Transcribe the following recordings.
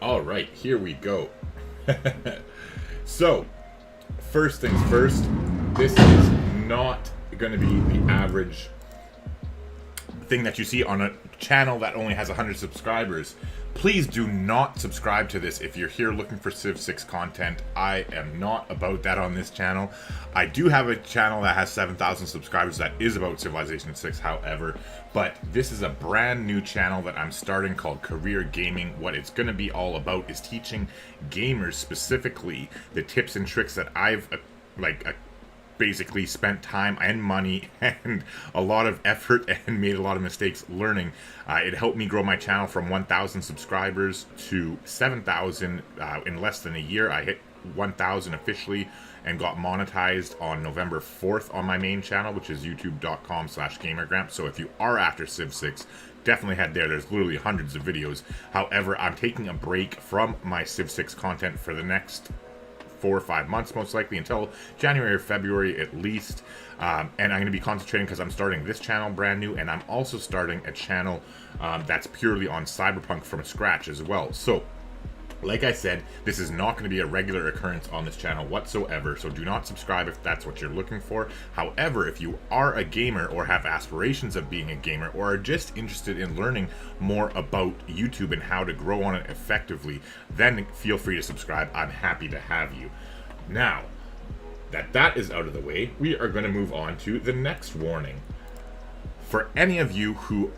All right, here we go. So, first things first, this is not going to be the average thing that you see on a channel that only has 100 subscribers. Please do not subscribe to this if you're here looking for Civ 6 content. I am not about that on this channel. I do have a channel that has 7,000 subscribers that is about Civilization 6, however, but this is a brand new channel that I'm starting called Career Gaming. What it's going to be all about is teaching gamers specifically the tips and tricks that I've basically spent time and money and a lot of effort and made a lot of mistakes learning. It helped me grow my channel from 1,000 subscribers to 7,000 in less than a year. I hit 1,000 officially and got monetized on November 4th on my main channel, which is youtube.com/gamergramps. So if you are after Civ 6, definitely head there. There's literally hundreds of videos. However, I'm taking a break from my Civ 6 content for the next 4 or 5 months, most likely until January or February at least, and I'm going to be concentrating because I'm starting this channel brand new, and I'm also starting a channel that's purely on Cyberpunk from scratch as well. So like I said, this is not going to be a regular occurrence on this channel whatsoever, so do not subscribe if that's what you're looking for. However, if you are a gamer or have aspirations of being a gamer or are just interested in learning more about YouTube and how to grow on it effectively, then feel free to subscribe. I'm happy to have you. Now, that is out of the way, we are going to move on to the next warning. For any of you who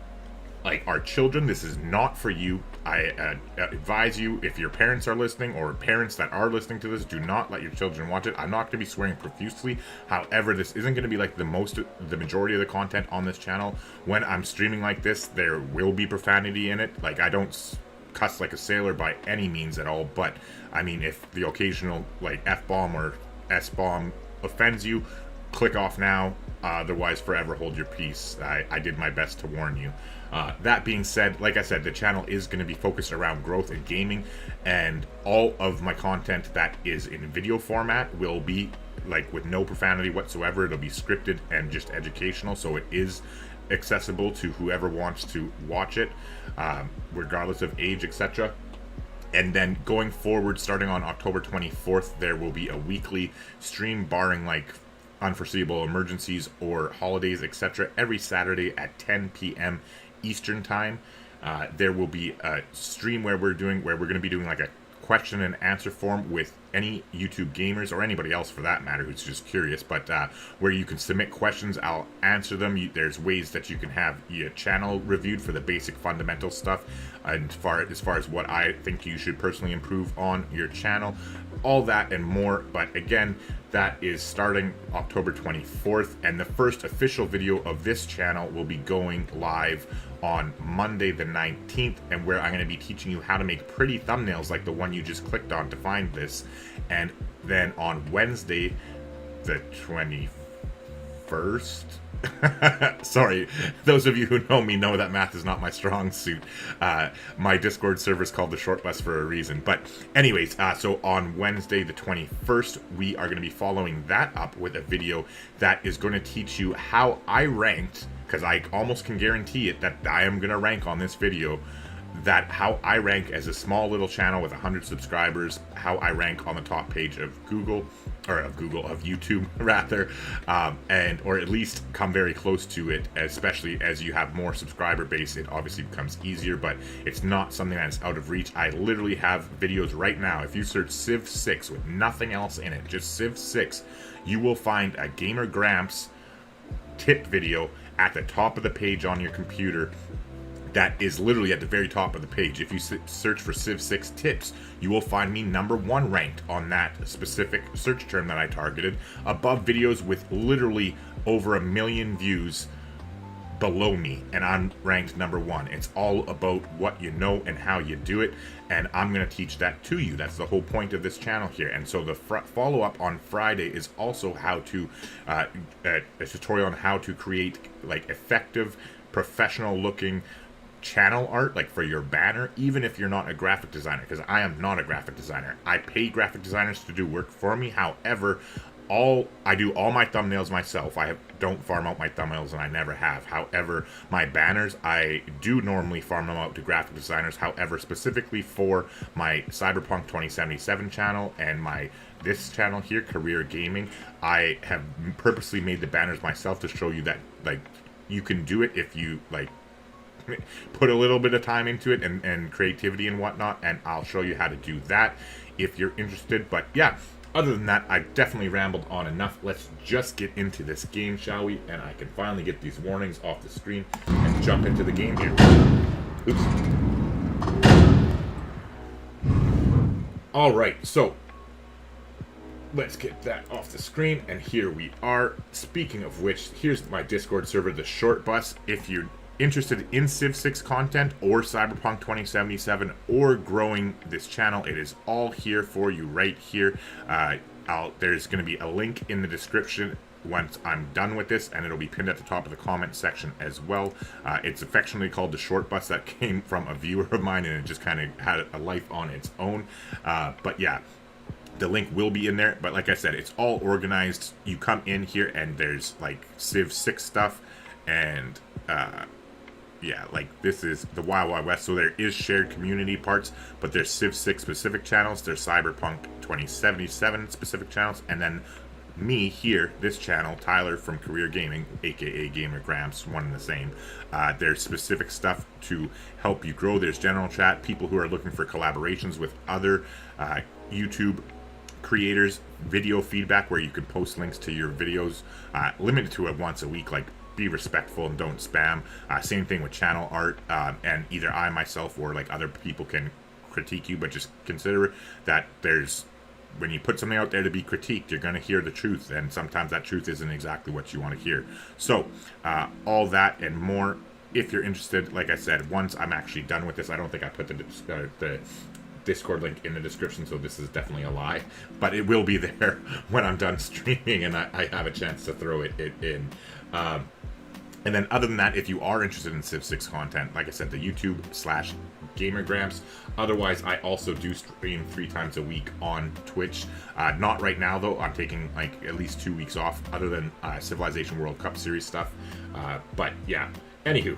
are children, this is not for you. I advise you, if your parents are listening or parents that are listening to this, do not let your children watch it. I'm not going to be swearing profusely. However, this isn't going to be like the majority of the content on this channel. When I'm streaming like this, there will be profanity in it. Like, I don't cuss like a sailor by any means at all, but I mean, if the occasional F-bomb or S-bomb offends you, click off now. Otherwise, forever hold your peace. I did my best to warn you. That being said, like I said, the channel is going to be focused around growth and gaming, and all of my content that is in video format will be with no profanity whatsoever. It'll be scripted and just educational, so it is accessible to whoever wants to watch it, regardless of age, etc. And then going forward, starting on October 24th, there will be a weekly stream barring unforeseeable emergencies or holidays, etc. every Saturday at 10 p.m. Eastern time. There will be a stream where we're going to be doing a question and answer form with any YouTube gamers or anybody else for that matter who's just curious, but where you can submit questions, I'll answer them. There's ways that you can have your channel reviewed for the basic fundamental stuff, and as far as what I think you should personally improve on your channel, all that and more. But again, that is starting October 24th, and the first official video of this channel will be going live on Monday the 19th, and where I'm going to be teaching you how to make pretty thumbnails like the one you just clicked on to find this. And then on Wednesday the 21st, sorry, those of you who know me know that math is not my strong suit. My Discord server is called the Short Bus for a reason. But anyways, so on Wednesday the 21st, we are going to be following that up with a video that is going to teach you how I ranked, because I almost can guarantee it that I am going to rank on this video, that how I rank as a small little channel with 100 subscribers, how I rank on the top page of of YouTube rather, or at least come very close to it, especially as you have more subscriber base. It obviously becomes easier, but it's not something that's out of reach. I literally have videos right now. If you search Civ 6 with nothing else in it, just Civ 6, you will find a Gamer Gramps tip video at the top of the page on your computer. That is literally at the very top of the page. If you search for Civ 6 tips, you will find me #1 ranked on that specific search term that I targeted, above videos with literally over 1 million views below me, and I'm ranked #1. It's all about what you know and how you do it, and I'm going to teach that to you. That's the whole point of this channel here. And so the follow-up on Friday is also how to a tutorial on how to create effective, professional looking channel art for your banner, even if you're not a graphic designer, because I am not a graphic designer. I pay graphic designers to do work for me. However, I do all my thumbnails myself. Don't farm out my thumbnails, and I never have. However, my banners, I do normally farm them out to graphic designers. However, specifically for my Cyberpunk 2077 channel and this channel here, Career Gaming, I have purposely made the banners myself to show you that, like, you can do it if you, like, put a little bit of time into it and creativity and whatnot, and I'll show you how to do that if you're interested. But yeah, other than that, I definitely rambled on enough. Let's just get into this game, shall we? And I can finally get these warnings off the screen and jump into the game here. Oops. Alright, so let's get that off the screen, and here we are. Speaking of which, here's my Discord server, the Short Bus. If you're interested in Civ 6 content or Cyberpunk 2077 or growing this channel, it is all here for you right here. There's going to be a link in the description once I'm done with this, and it'll be pinned at the top of the comment section as well. It's affectionately called the Short Bus. That came from a viewer of mine, and it just kind of had a life on its own. But yeah, the link will be in there. But like I said, it's all organized. You come in here and there's like Civ 6 stuff, and yeah, like this is the Wild Wild West, so there is shared community parts, but there's Civ 6 specific channels, there's Cyberpunk 2077 specific channels, and then me here, this channel, Tyler from Career Gaming, aka Gamer Gramps, one and the same. There's specific stuff to help you grow. There's general chat, people who are looking for collaborations with other YouTube creators, video feedback where you can post links to your videos, limited to it once a week, like be respectful and don't spam. Same thing with channel art, and either I myself or like other people can critique you, but just consider that when you put something out there to be critiqued, you're going to hear the truth, and sometimes that truth isn't exactly what you want to hear. So all that and more, if you're interested, like I said, once I'm actually done with this, I don't think I put the Discord link in the description, so this is definitely a lie, but it will be there when I'm done streaming and I have a chance to throw it in. And then other than that, if you are interested in Civ 6 content, like I said, the YouTube/GamerGramps. Otherwise, I also do stream 3 times a week on Twitch. Not right now, though. I'm taking like at least 2 weeks off, other than Civilization World Cup Series stuff. But yeah, anywho.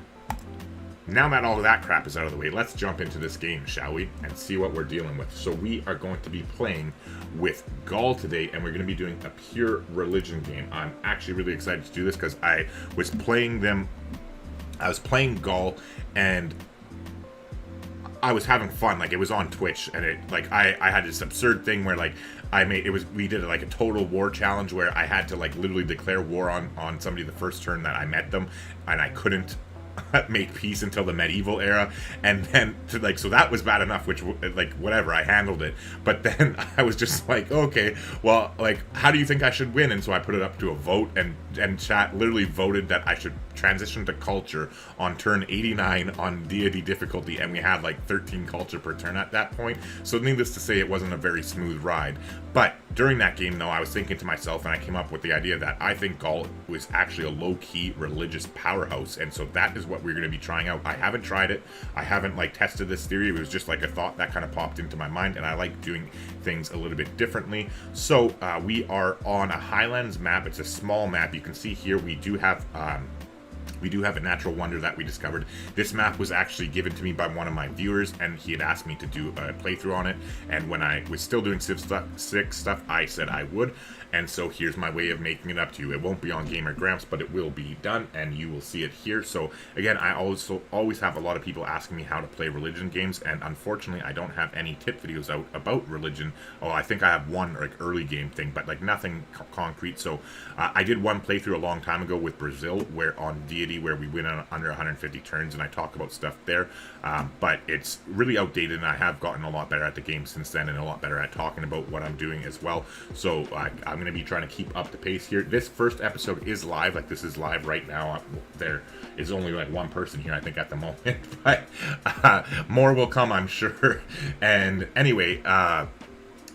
Now that all of that crap is out of the way, let's jump into this game, shall we? And see what we're dealing with. So we are going to be playing with Gaul today, and we're going to be doing a pure religion game. I'm actually really excited to do this because I was playing Gaul, and I was having fun. Like, it was on Twitch, and I had this absurd thing where like we did like a total war challenge where I had to like literally declare war on somebody the first turn that I met them, and I couldn't make peace until the medieval era, and then so that was bad enough, which like whatever, I handled it. But then I was just like, okay, well, like, how do you think I should win? And so I put it up to a vote, and chat literally voted that I should transition to culture on turn 89 on deity difficulty, and we had like 13 culture per turn at that point. So needless to say, it wasn't a very smooth ride. But during that game, though, I was thinking to myself, and I came up with the idea that I think Gaul was actually a low-key religious powerhouse, and so that is what we're going to be trying out. I haven't tried it. I haven't like tested this theory. It was just like a thought that kind of popped into my mind, and I like doing things a little bit differently. So we are on a Highlands map. It's a small map. You can see here we do have a natural wonder that we discovered. This map was actually given to me by one of my viewers, and he had asked me to do a playthrough on it, and when I was still doing Civ 6 stuff, I said I would, and so here's my way of making it up to you. It won't be on Gamer Gramps, but it will be done, and you will see it here. So again, I also always have a lot of people asking me how to play religion games, and unfortunately I don't have any tip videos out about religion. Oh, I think I have one like early game thing, but like nothing concrete. So I did one playthrough a long time ago with Brazil, where on deity, where we win on under 150 turns, and I talk about stuff there, but it's really outdated, and I have gotten a lot better at the game since then, and a lot better at talking about what I'm doing as well. So I'm going to be trying to keep up the pace here. This first episode is live, like this is live right now. There is only like one person here, I think, at the moment, but more will come, I'm sure. And anyway,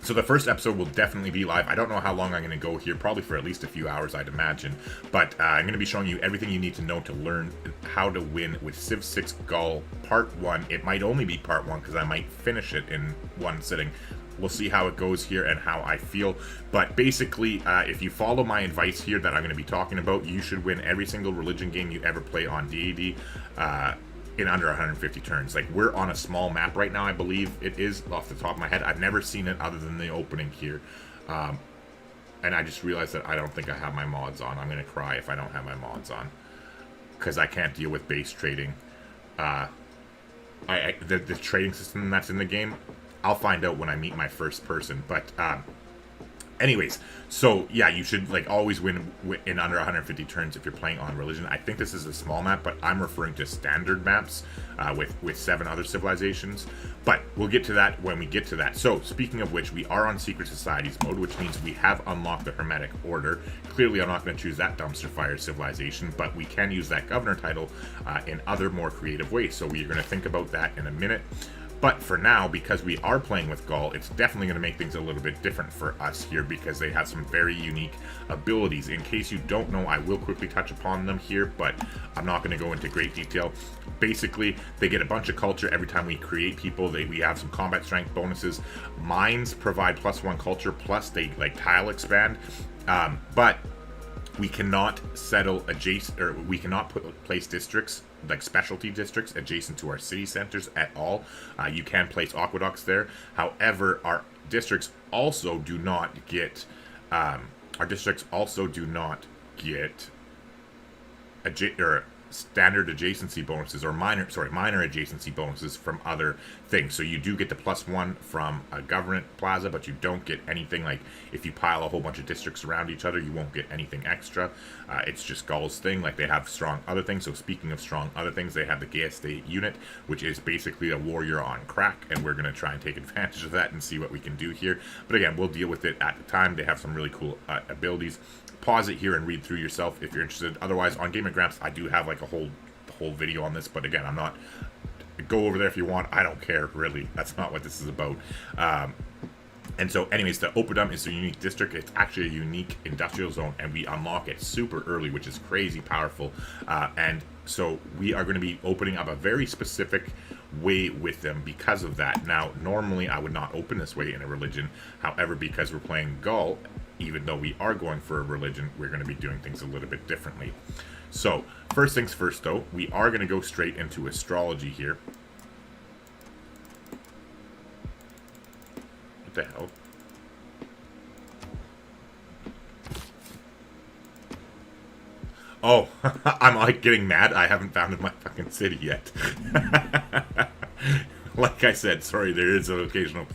so the first episode will definitely be live. I don't know how long I'm going to go here, probably for at least a few hours, I'd imagine. But I'm going to be showing you everything you need to know to learn how to win with Civ 6 Gaul Part 1. It might only be Part 1 because I might finish it in one sitting. we'll see how it goes here and how I feel. But basically, if you follow my advice here that I'm going to be talking about, you should win every single religion game you ever play on DAD in under 150 turns. Like, we're on a small map right now, I believe it is, off the top of my head. I've never seen it other than the opening here. And I just realized that I don't think I have my mods on. I'm going to cry if I don't have my mods on, because I can't deal with base trading. The trading system that's in the game, I'll find out when I meet my first person. But anyways, so yeah, you should like always win in under 150 turns if you're playing on religion. I think this is a small map, but I'm referring to standard maps with 7 other civilizations. But we'll get to that when we get to that. So speaking of which, we are on secret societies mode, which means we have unlocked the Hermetic Order. Clearly, I'm not going to choose that dumpster fire civilization, but we can use that governor title in other more creative ways. So we're going to think about that in a minute. But for now, because we are playing with Gaul, it's definitely going to make things a little bit different for us here, because they have some very unique abilities. In case you don't know, I will quickly touch upon them here, but I'm not going to go into great detail. Basically, they get a bunch of culture every time we create people. We have some combat strength bonuses. Mines provide +1 culture, plus they like tile expand. But we cannot settle adjacent, or we cannot place districts, like specialty districts, adjacent to our city centers at all. You can place aqueducts there. However, our districts also do not get standard adjacency bonuses, or minor adjacency bonuses from other things. So you do get the +1 from a government plaza, but you don't get anything. Like if you pile a whole bunch of districts around each other, you won't get anything extra. It's just Gaul's thing. Like, they have strong other things. So speaking of strong other things, they have the Gaul unit, which is basically a warrior on crack, and we're going to try and take advantage of that and see what we can do here. But again, we'll deal with it at the time. They have some really cool abilities. Pause it here and read through yourself if you're interested. Otherwise, on Game of Gramps, I do have like a whole video on this, but again, I'm not, go over there if you want. I don't care, really. That's not what this is about. And so anyways, the Oppidum is a unique district. It's actually a unique industrial zone, and we unlock it super early, which is crazy powerful. And so we are going to be opening up a very specific way with them because of that. Now, normally I would not open this way in a religion. However, because we're playing Gaul, even though we are going for a religion, we're going to be doing things a little bit differently. So first things first, though, we are going to go straight into astrology here. What the hell? Oh, I'm like getting mad. I haven't founded my fucking city yet. Like I said, sorry, there is an occasional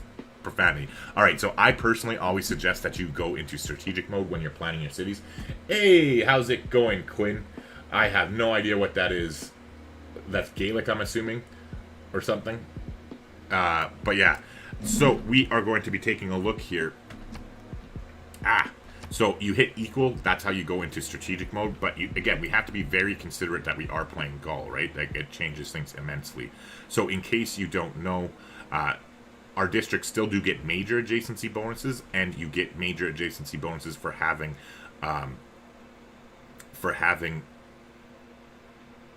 profanity. Alright, so I personally always suggest that you go into strategic mode when you're planning your cities. Hey, how's it going, Quinn? I have no idea what that is. That's Gaelic, I'm assuming, or something. But yeah, so we are going to be taking a look here. So you hit equal, that's how you go into strategic mode, but again, we have to be very considerate that we are playing Gaul, right? Like, it changes things immensely. So in case you don't know, our districts still do get major adjacency bonuses, and you get major adjacency bonuses for having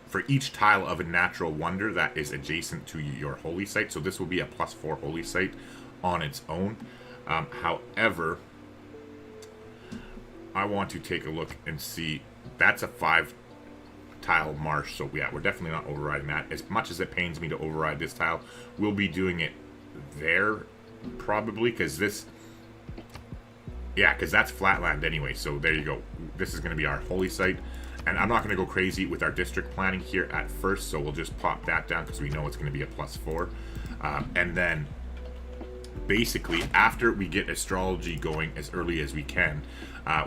for each tile of a natural wonder that is adjacent to your holy site. So this will be a +4 holy site on its own. However, I want to take a look and see. That's a 5 tile marsh, so yeah, we're definitely not overriding that. As much as it pains me to override this tile, we'll be doing it there probably, because this, yeah, because that's flatland anyway. So there you go. This is going to be our holy site, and I'm not going to go crazy with our district planning here at first, so we'll just pop that down because we know it's going to be a +4. And then basically, after we get astrology going as early as we can,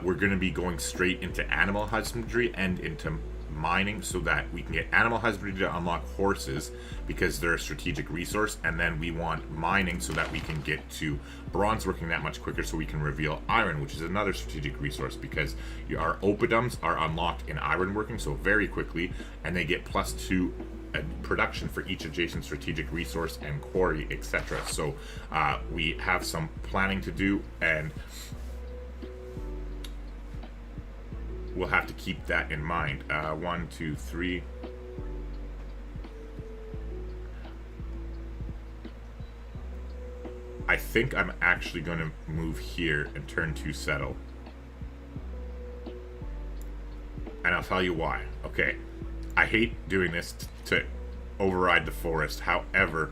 we're going to be going straight into animal husbandry and into mining, so that we can get animal husbandry to unlock horses because they're a strategic resource, and then we want mining so that we can get to bronze working that much quicker, so we can reveal iron, which is another strategic resource, because our oppidums are unlocked in iron working so very quickly, and they get +2 production for each adjacent strategic resource and quarry, etc. So we have some planning to do, and we'll have to keep that in mind. 1, 2, 3. think I'm actually going to move here and turn to settle. And I'll tell you why. Okay, I hate doing this to override the forest. However,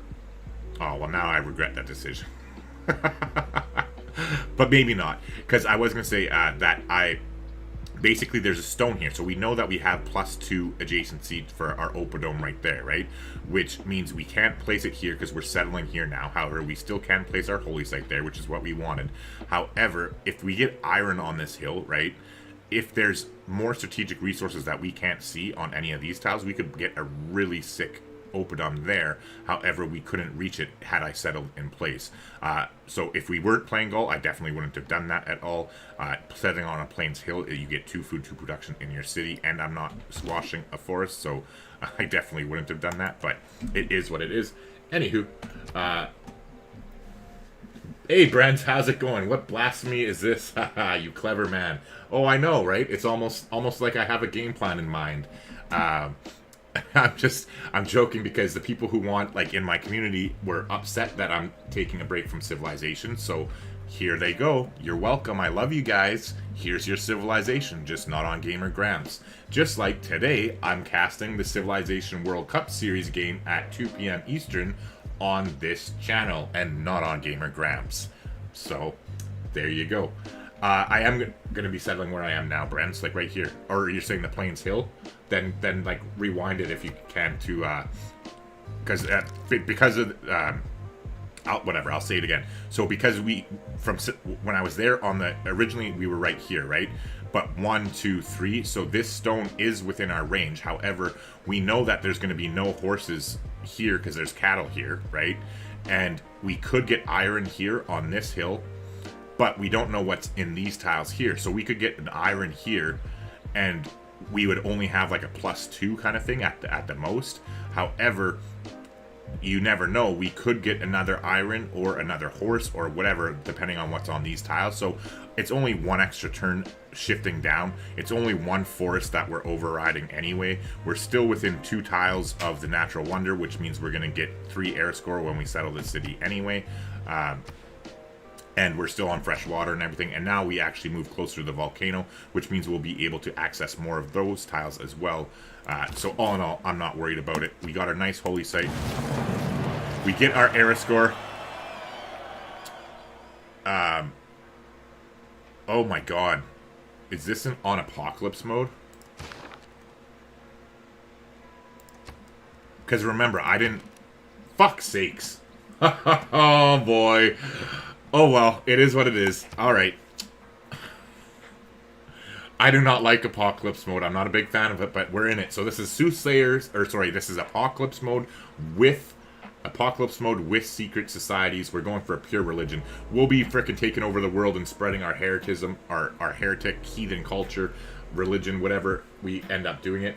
oh, well, now I regret that decision. But maybe not. Because I was going to say that basically, there's a stone here, so we know that we have +2 adjacency for our Opodome right there, right? Which means we can't place it here because we're settling here now. However, we still can place our holy site there, which is what we wanted. However, if we get iron on this hill, right? If there's more strategic resources that we can't see on any of these tiles, we could get a really sick Opodome there. However, we couldn't reach it had I settled in place. So if we weren't playing Gaul, I definitely wouldn't have done that at all. Setting on a plains hill, you get 2 food, 2 production in your city, and I'm not squashing a forest, so I definitely wouldn't have done that, but it is what it is. Anywho, hey, Brent, how's it going? What blasphemy is this? Haha, you clever man. Oh, I know, right? It's almost like I have a game plan in mind. I'm joking because the people who want, like, in my community were upset that I'm taking a break from civilization, so here they go. You're welcome. I love you guys. Here's your civilization, just not on Gamer Grams. Just like today, I'm casting the Civilization World Cup Series game at 2 p.m. Eastern on this channel and not on Gamer Grams. So, there you go. I am going to be settling where I am now, Brent, like right here. Or you're saying the Plains Hill? Then like rewind it if you can to because of whatever, I'll say it again. So because when I was there on the originally we were right here, right? But 1, 2, 3. So this stone is within our range. However, we know that there's going to be no horses here because there's cattle here, right? And we could get iron here on this hill, but we don't know what's in these tiles here. So we could get an iron here, and we would only have like a +2 kind of thing at the most. However, you never know. We could get another iron or another horse or whatever, depending on what's on these tiles. So it's only 1 extra turn shifting down. It's only 1 forest that we're overriding anyway. We're still within 2 tiles of the natural wonder, which means we're going to get 3 air score when we settle the city anyway. And we're still on fresh water and everything. And now we actually move closer to the volcano, which means we'll be able to access more of those tiles as well. So all in all, I'm not worried about it. We got our nice holy site. We get our era score. Oh my god. Is this on apocalypse mode? Because remember, I didn't... Fuck's sakes. Oh boy. Oh well, it is what it is. Alright. I do not like Apocalypse mode. I'm not a big fan of it, but we're in it. So this is Soothsayers, or sorry, this is Apocalypse mode with secret societies. We're going for a pure religion. We'll be frickin' taking over the world and spreading our heretism, our heretic, heathen culture, religion, whatever we end up doing it.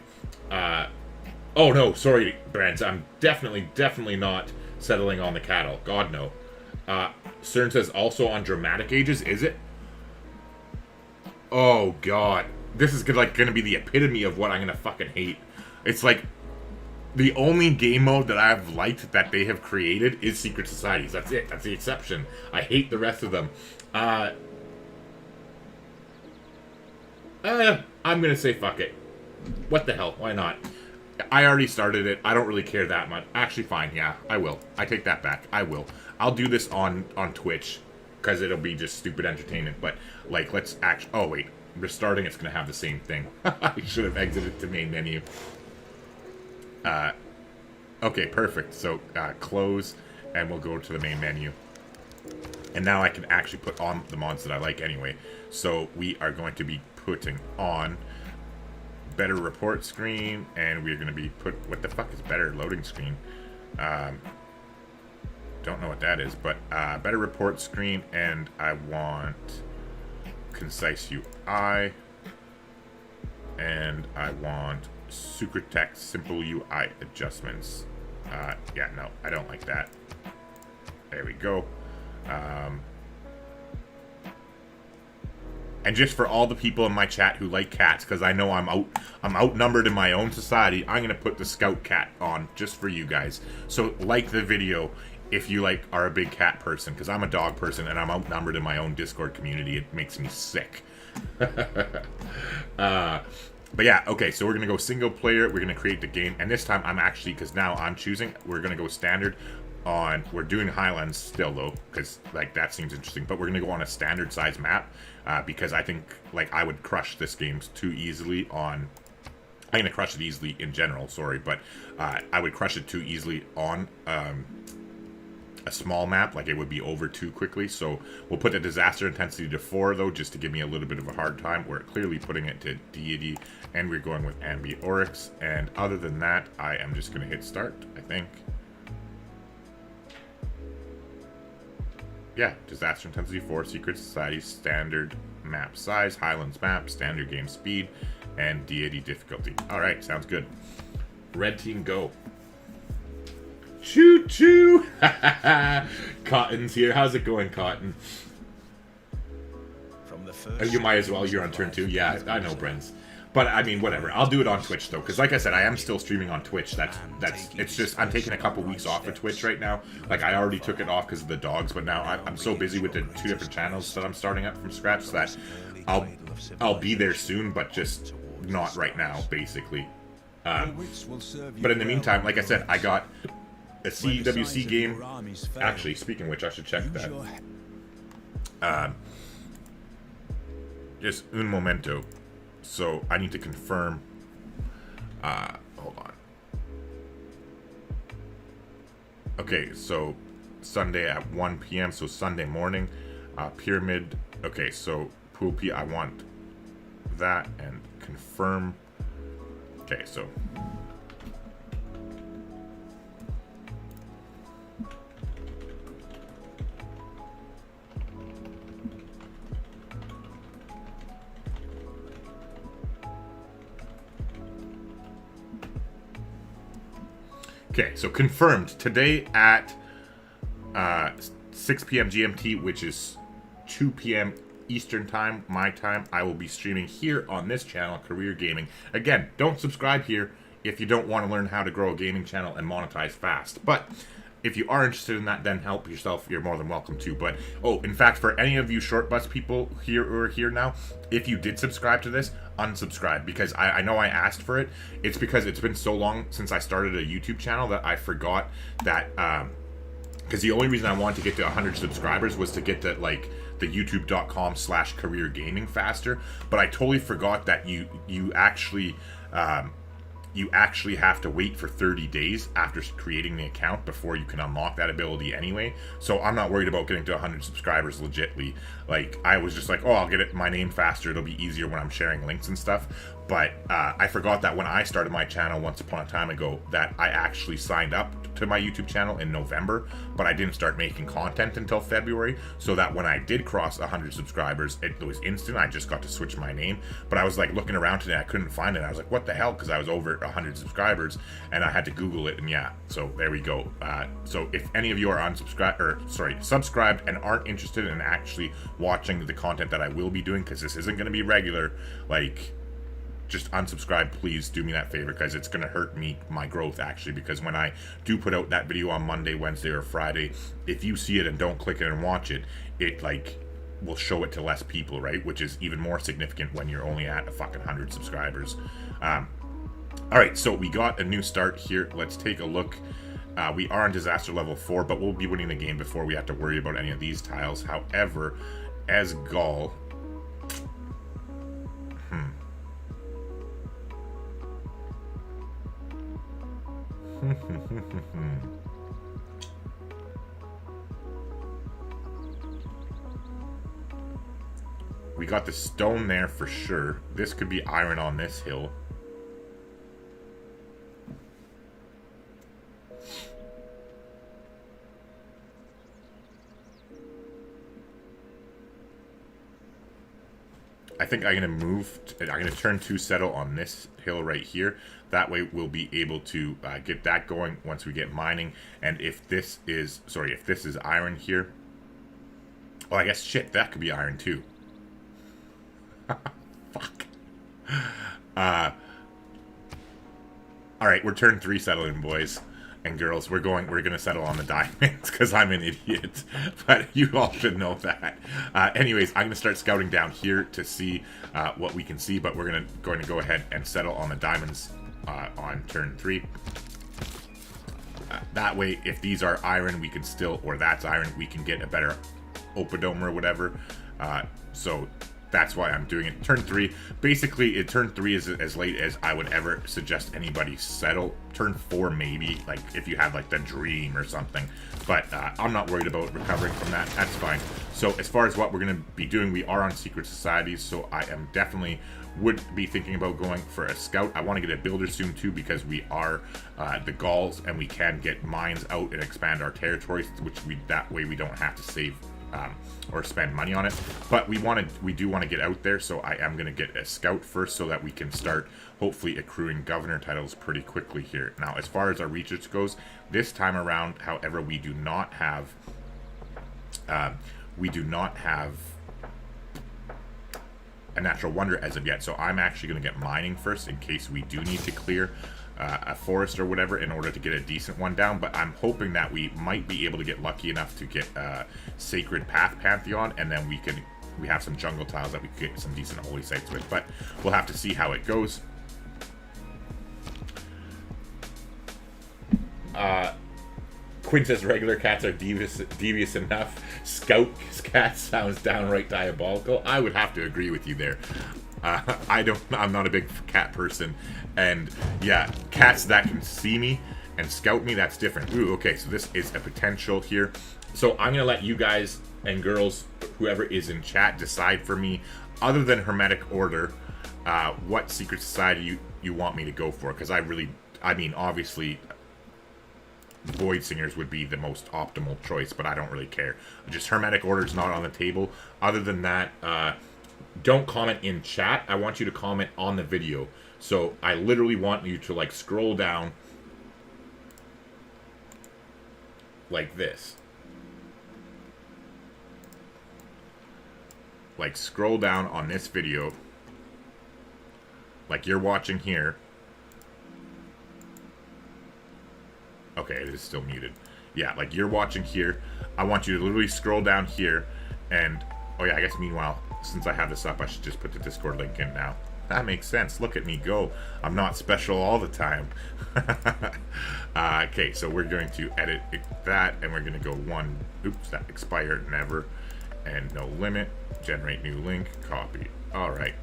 Oh no, sorry, Brands. I'm definitely not settling on the cattle. God, no. CERN says also on dramatic ages, is it? Oh god. This is gonna be the epitome of what I'm gonna fucking hate. It's like the only game mode that I've liked that they have created is Secret Societies. That's it. That's the exception. I hate the rest of them. I'm gonna say fuck it. What the hell? Why not? I already started it. I don't really care that much. Actually, fine. Yeah, I will. I take that back. I will. I'll do this on Twitch because it'll be just stupid entertainment. But like, let's actually. Oh wait, restarting. It's gonna have the same thing. I should have exited to main menu. Okay, perfect. So close, and we'll go to the main menu. And now I can actually put on the mods that I like anyway. So we are going to be putting on better report screen, and we're going to be what the fuck is better loading screen? Don't know what that is, but better report screen, and I want concise UI, and I want secret text simple UI adjustments. Yeah, no, I don't like that. There we go. And just for all the people in my chat who like cats, because I know I'm outnumbered in my own society, I'm gonna put the scout cat on just for you guys. So like the video if you like are a big cat person, because I'm a dog person and I'm outnumbered in my own Discord community, it makes me sick. But yeah, okay, so we're gonna go single player, we're gonna create the game, and this time I'm actually, because now I'm choosing, we're gonna go standard on, we're doing Highlands still though, because like that seems interesting, but we're gonna go on a standard size map, because I think like I would crush this game too easily on, I'm gonna crush it easily in general, sorry, but I would crush it too easily on a small map, like it would be over too quickly. So we'll put the disaster intensity to 4 though, just to give me a little bit of a hard time. We're clearly putting it to deity, and we're going with Ambi Oryx, and other than that I am just going to hit start, I think. Yeah, disaster intensity 4, secret society, standard map size, Highlands map, standard game speed, and deity difficulty. Alright, sounds good. Red team, go. Choo choo! Cotton's here. How's it going, Cotton? From the first you might as well. You're on turn 2. Yeah, I know, Brens. But I mean, whatever. I'll do it on Twitch though, because like I said, I am still streaming on Twitch. It's just I'm taking a couple weeks off of Twitch right now. Like I already took it off because of the dogs, but now I'm so busy with the 2 different channels that I'm starting up from scratch that I'll be there soon, but just not right now, basically. But in the meantime, like I said, I got a CWC game. Actually, speaking of which, I should check that. Just un momento. So I need to confirm. Hold on. Okay, so Sunday at 1 p.m. So Sunday morning. Pyramid. Okay, so Pool P. I want that and confirm. Okay, so. Okay, so confirmed today at 6 p.m. GMT, which is 2 p.m. Eastern time, my time. I will be streaming here on this channel, Career Gaming. Again, don't subscribe here if you don't want to learn how to grow a gaming channel and monetize fast. But if you are interested in that, then help yourself. You're more than welcome to. But, oh, in fact, for any of you short bus people here who are here now, if you did subscribe to this, unsubscribe, because I know I asked for it. It's because it's been so long since I started a YouTube channel that I forgot that, because the only reason I wanted to get to 100 subscribers was to get to, like, the youtube.com/career gaming faster, but I totally forgot that you actually have to wait for 30 days after creating the account before you can unlock that ability anyway. So I'm not worried about getting to 100 subscribers legitly. Like, I was just like, oh, I'll get my name faster. It'll be easier when I'm sharing links and stuff. But I forgot that when I started my channel once upon a time ago, that I actually signed up to my YouTube channel in November, but I didn't start making content until February, so that when I did cross 100 subscribers, it was instant. I just got to switch my name. But I was like looking around today, I couldn't find it. I was like, what the hell? Because I was over 100 subscribers, and I had to Google it, and yeah, so there we go. So if any of you are subscribed and aren't interested in actually watching the content that I will be doing, because this isn't going to be regular, like, just unsubscribe, please do me that favor, because it's going to hurt my growth actually, because when I do put out that video on Monday, Wednesday, or Friday, if you see it and don't click it and watch it, it like will show it to less people, right? Which is even more significant when you're only at a fucking 100 subscribers. Alright, so we got a new start here. Let's take a look. We are on disaster level 4, but we'll be winning the game before we have to worry about any of these tiles. However, as Gaul, we got the stone there for sure. This could be iron on this hill. I think I'm going to turn 2 settle on this hill right here. That way we'll be able to get that going once we get mining. And if this is iron here, well, I guess shit, that could be iron too. Fuck. Alright, we're turn 3 settling, boys. and girls, we're gonna settle on the diamonds because I'm an idiot, but you all should know that. Anyways, I'm gonna start scouting down here to see what we can see, but we're going to go ahead and settle on the diamonds on turn 3. That way, if these are iron, we can still, or that's iron, we can get a better opodome or whatever. So that's why I'm doing it. Turn 3, basically, turn 3 is as late as I would ever suggest anybody settle. Turn 4, maybe, like if you have like the dream or something. But I'm not worried about recovering from that. That's fine. So as far as what we're going to be doing, we are on secret societies. So I am definitely would be thinking about going for a scout. I want to get a builder soon too, because we are the Gauls and we can get mines out and expand our territories, which that way we don't have to save or spend money on it. But we do want to get out there, so I am going to get a scout first so that we can start hopefully accruing governor titles pretty quickly here. Now, as far as our research goes, this time around, however, we do not have a natural wonder as of yet, so I'm actually going to get mining first in case we do need to clear a forest or whatever in order to get a decent one down. But I'm hoping that we might be able to get lucky enough to get Sacred Path Pantheon, and then we have some jungle tiles that we could get some decent holy sites with, but we'll have to see how it goes. Quinn says regular cats are devious enough. Scout cat sounds downright diabolical. I would have to agree with you there. I'm not a big cat person, and yeah, cats that can see me and scout me, that's different. Ooh, okay, so this is a potential here. So I'm gonna let you guys and girls, whoever is in chat, decide for me, other than Hermetic Order, what secret society you want me to go for, because I mean, obviously Void Singers would be the most optimal choice, but I don't really care. Just Hermetic Order's not on the table. Other than that, don't comment in chat. I want you to comment on the video. So I literally want you to like scroll down like this. Like scroll down on this video like you're watching here. Okay, it is still muted. Yeah, like you're watching here. I want you to literally scroll down here and, oh yeah, I guess meanwhile, since I have this up, I should just put the Discord link in now. That makes sense. Look at me go. I'm not special all the time. Okay, so we're going to edit that, and we're going to go oops, that expired never, and no limit, generate new link, copy. All right.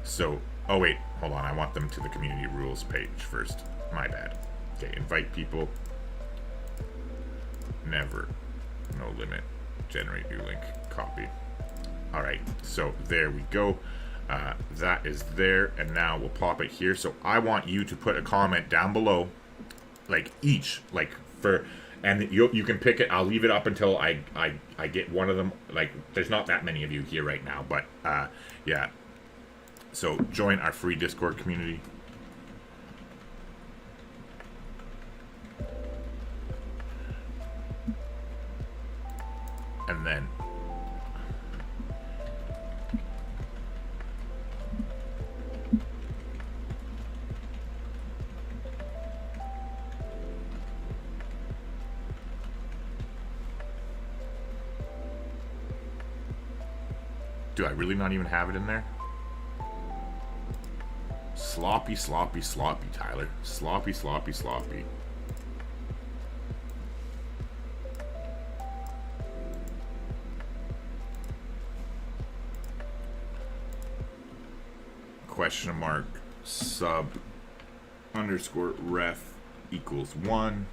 So, oh wait, hold on. I want them to the community rules page first. My bad. Okay, invite people. Never, no limit, generate new link, copy. All right, so there we go. That is there, and now we'll pop it here. So I want you to put a comment down below, like each, like for, and you can pick it. I'll leave it up until I get one of them. Like, there's not that many of you here right now, but yeah. So join our free Discord community. And then do I really not even have it in there? Sloppy, sloppy, sloppy, Tyler. Sloppy, sloppy, sloppy. Question mark sub underscore ref equals 1.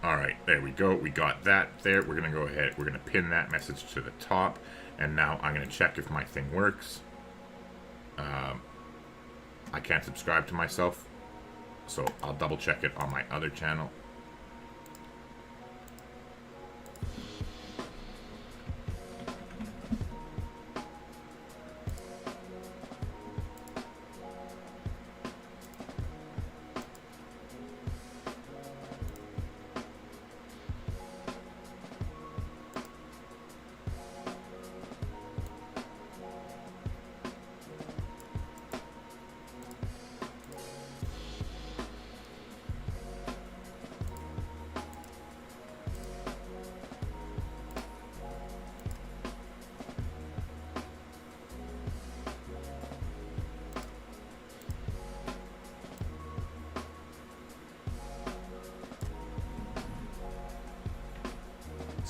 Alright, there we go. We got that there. We're going to go ahead. We're going to pin that message to the top. And now I'm going to check if my thing works. I can't subscribe to myself, so I'll double check it on my other channel.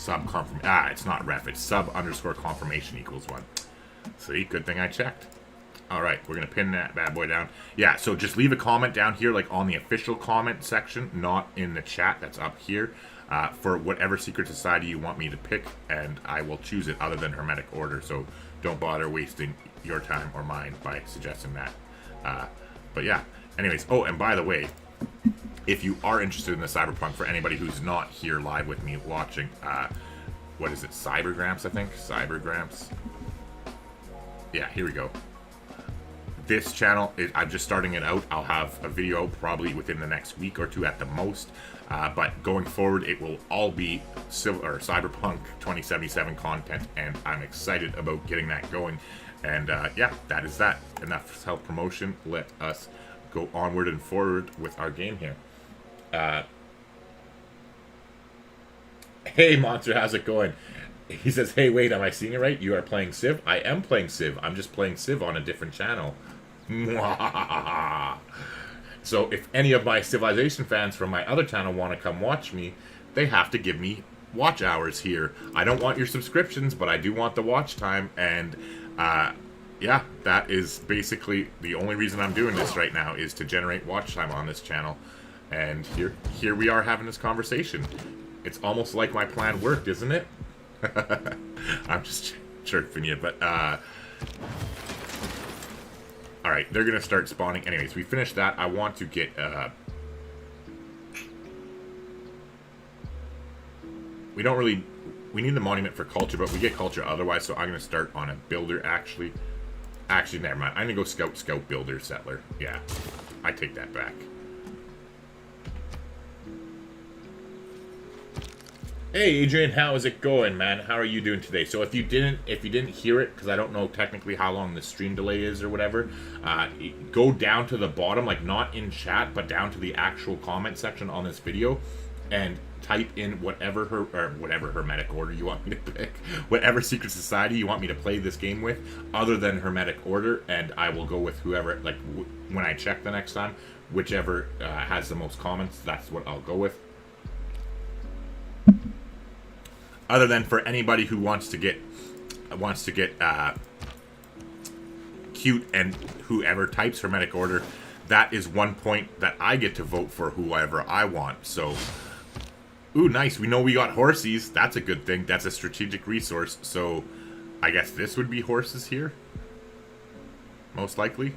it's not ref, it's sub underscore confirmation equals 1. See, good thing I checked. All right, we're gonna pin that bad boy down. Yeah, so just leave a comment down here, like on the official comment section, not in the chat that's up here, for whatever secret society you want me to pick, and I will choose it other than hermetic order. So don't bother wasting your time or mine by suggesting that. But yeah, anyways. Oh, and by the way, if you are interested in the cyberpunk, for anybody who's not here live with me watching, what is it, Cybergramps, I think? Cybergramps. Yeah, here we go. This channel, I'm just starting it out. I'll have a video probably within the next week or 2 at the most. But going forward, it will all be Cyberpunk 2077 content, and I'm excited about getting that going. And yeah, that is that. Enough self-promotion. Let us go onward and forward with our game here. Hey, Monster, how's it going? He says, hey, wait, am I seeing it right? You are playing Civ? I am playing Civ. I'm just playing Civ on a different channel. So if any of my Civilization fans from my other channel want to come watch me, they have to give me watch hours here. I don't want your subscriptions, but I do want the watch time. And yeah, that is basically the only reason I'm doing this right now, is to generate watch time on this channel. And here we are having this conversation. It's almost like my plan worked, isn't it? I'm just chirping you, but alright, they're gonna start spawning. Anyways, we finished that. I want to get we don't really, we need the monument for culture, but we get culture otherwise, so I'm gonna start on a builder. Actually, never mind. I'm gonna go scout builder settler. Yeah, I take that back. Hey Adrian, how is it going, man? How are you doing today? So if you didn't hear it, because I don't know technically how long the stream delay is or whatever, go down to the bottom, like not in chat, but down to the actual comment section on this video, and type in whatever hermetic order you want me to pick, whatever secret society you want me to play this game with, other than hermetic order, and I will go with whoever. Like when I check the next time, whichever has the most comments, that's what I'll go with. Other than for anybody who wants to get cute, and whoever types hermetic order, that is 1 point that I get to vote for whoever I want. So, ooh, nice. We know we got horses. That's a good thing. That's a strategic resource. So, I guess this would be horses here, most likely.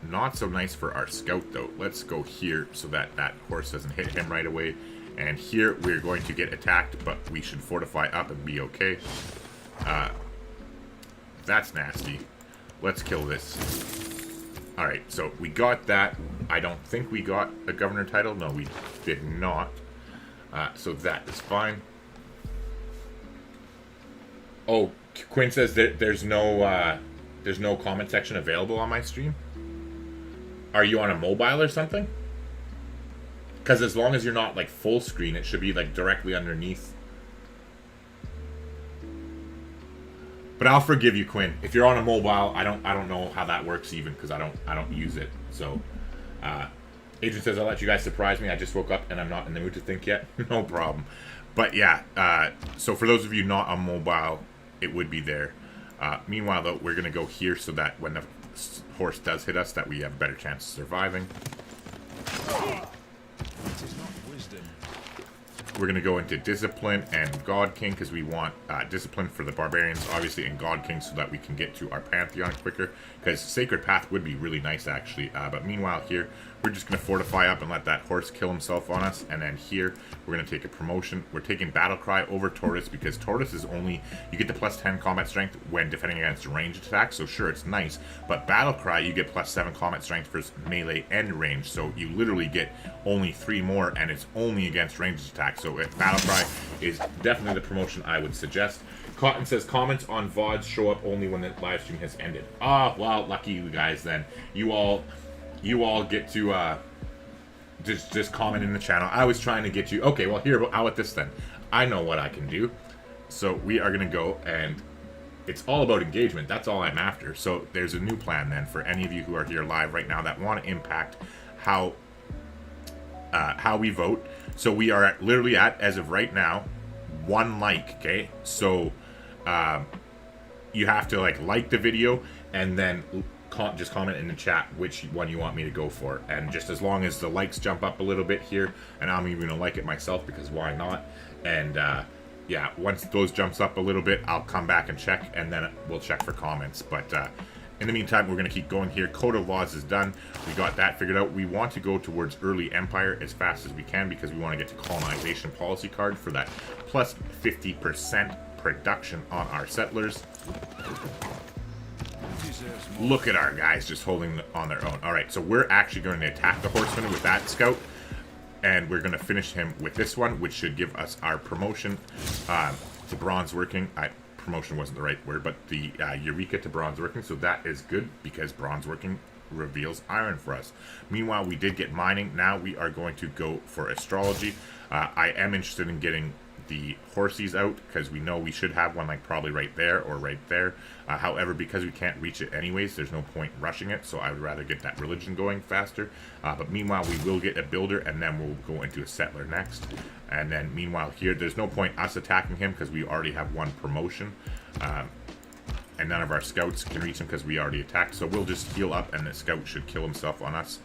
Not so nice for our scout, though. Let's go here so that that horse doesn't hit him right away. And here we're going to get attacked, but we should fortify up and be okay. That's nasty. Let's kill this. Alright, so we got that. I don't think we got a governor title. No, we did not. So that is fine. Oh, Quinn says that there's no comment section available on my stream. Are you on a mobile or something? Because as long as you're not like full screen, it should be like directly underneath. But I'll forgive you, Quinn. If you're on a mobile, I don't know how that works even, because I don't use it. So, Agent says, I'll let you guys surprise me. I just woke up and I'm not in the mood to think yet. No problem. But yeah, so for those of you not on mobile, it would be there. Meanwhile, though, we're gonna go here so that when the horse does hit us, that we have a better chance of surviving. We're gonna go into Discipline and God King, because we want Discipline for the Barbarians, obviously, and God King so that we can get to our Pantheon quicker, because Sacred Path would be really nice, actually. But meanwhile here, we're just gonna fortify up and let that horse kill himself on us, and then here, we're gonna take a promotion. We're taking Battle Cry over Tortoise, because Tortoise is only, you get the +10 combat strength when defending against ranged attacks, so sure, it's nice, but Battle Cry, you get +7 combat strength for melee and range, so you literally get only 3 more, and it's only against ranged attacks. So Battle Cry is definitely the promotion I would suggest. Cotton says, comments on VODs show up only when the live stream has ended. Ah, well, lucky you guys then. You all get to just comment in the channel. I was trying to get you. Okay, well, here, how about this then? I know what I can do. So we are going to go, and it's all about engagement. That's all I'm after. So there's a new plan then for any of you who are here live right now that want to impact how how we vote. So we are literally at, as of right now, 1 like. Okay, so you have to like the video and then just comment in the chat which one you want me to go for, and just as long as the likes jump up a little bit here, and I'm even gonna like it myself because why not, and yeah, once those jumps up a little bit, I'll come back and check, and then we'll check for comments. But in the meantime, we're going to keep going here. Code of Laws is done. We got that figured out. We want to go towards early empire as fast as we can because we want to get to colonization policy card for that plus 50% production on our settlers. Look at our guys just holding on their own. All right, so we're actually going to attack the horseman with that scout, and we're going to finish him with this one, which should give us our promotion to bronze working. Promotion wasn't the right word, but the Eureka to bronze working, so that is good because bronze working reveals iron for us. Meanwhile, we did get mining. Now we are going to go for astrology. I am interested in getting the horsies out because we know we should have one probably right there or right there. However, because we can't reach it anyways, there's no point rushing it, so I would rather get that religion going faster. But meanwhile, we will get a builder, and then we'll go into a settler next. And then meanwhile here, there's no point us attacking him because we already have 1 promotion. And none of our scouts can reach him because we already attacked, so we'll just heal up and the scout should kill himself on us.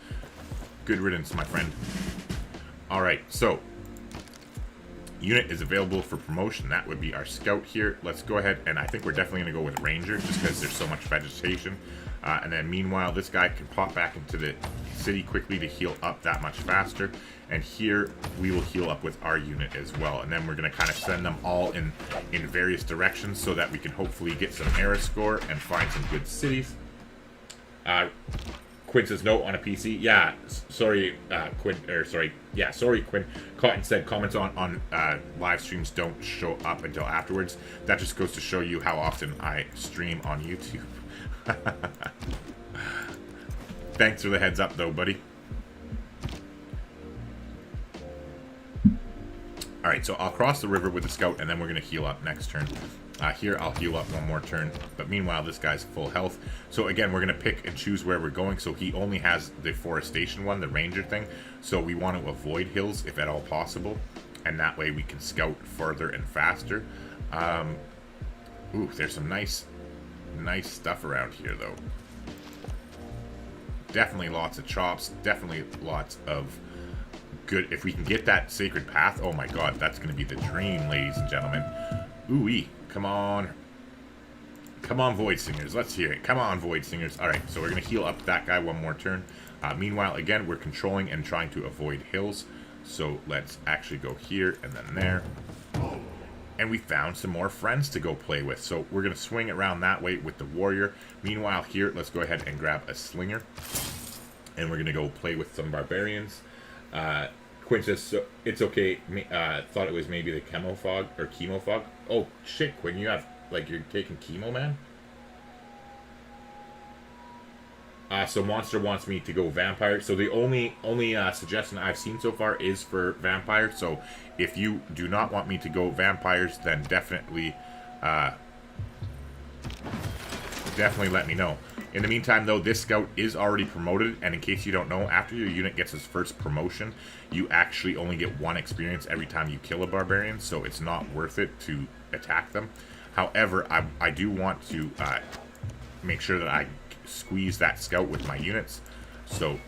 Good riddance, my friend. Alright, so unit is available for promotion. That would be our scout here. Let's go ahead, and I think we're definitely going to go with ranger just because there's so much vegetation. And then meanwhile, this guy can pop back into the city quickly to heal up that much faster. And here we will heal up with our unit as well. And then we're going to kind of send them all in various directions so that we can hopefully get some era score and find some good cities. Quinn says no on a PC. Yeah, sorry, Quinn. Or sorry, yeah, sorry, Quinn. Cotton said comments on live streams don't show up until afterwards. That just goes to show you how often I stream on YouTube. Thanks for the heads up, though, buddy. All right, so I'll cross the river with the scout, and then we're going to heal up next turn. Here, I'll heal up 1 more turn. But meanwhile, this guy's full health. So again, we're going to pick and choose where we're going. So he only has the forestation one, the ranger thing. So we want to avoid hills if at all possible. And that way we can scout further and faster. Ooh, there's some nice stuff around here, though. Definitely lots of chops. Definitely lots of good. If we can get that sacred path, oh my god, that's going to be the dream, ladies and gentlemen. Ooh-wee. Come on. Come on, Void Singers. Let's hear it. Come on, Void Singers. Alright, so we're going to heal up that guy 1 more turn. Meanwhile, again, we're controlling and trying to avoid hills. So let's actually go here and then there. And we found some more friends to go play with. So we're going to swing around that way with the warrior. Meanwhile, here, let's go ahead and grab a slinger. And we're going to go play with some barbarians. Quinn says, so it's okay. Thought it was maybe the chemo fog or chemo fog. Oh shit, Quinn, you have you're taking chemo, man. So Monster wants me to go vampire. So the only suggestion I've seen so far is for vampire. So if you do not want me to go vampires, then definitely let me know. In the meantime, though, this scout is already promoted, and in case you don't know, after your unit gets its first promotion, you actually only get 1 experience every time you kill a barbarian, so it's not worth it to attack them. However, I do want to make sure that I squeeze that scout with my units, so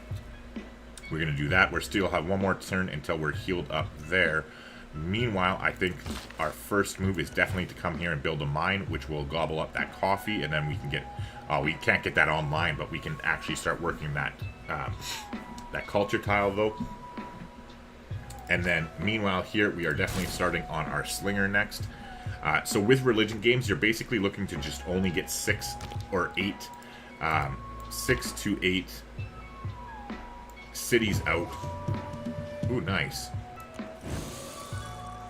we're going to do that. We still have 1 more turn until we're healed up there. Meanwhile, I think our first move is definitely to come here and build a mine, which will gobble up that coffee, and then we can get... we can't get that online, but we can actually start working that that culture tile, though. And then, meanwhile, here, we are definitely starting on our slinger next. So with religion games, you're basically looking to just only get 6 or 8, 6 to 8 cities out. Ooh, nice.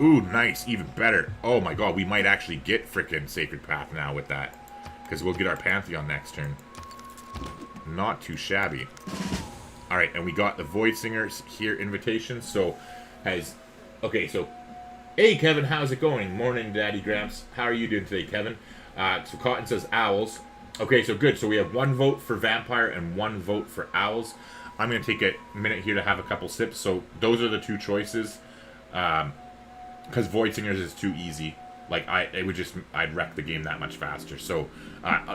Ooh, nice. Even better. Oh my god, we might actually get frickin' Sacred Path now with that. Because we'll get our Pantheon next turn. Not too shabby. Alright, and we got the Void Singers here invitations. So, okay, so... Hey, Kevin, how's it going? Morning, Daddy Gramps. How are you doing today, Kevin? So Cotton says owls. Okay, so good. So we have 1 vote for vampire and 1 vote for owls. I'm going to take a minute here to have a couple sips. So those are the two choices. Because Void Singers is too easy. Like I'd wreck the game that much faster. So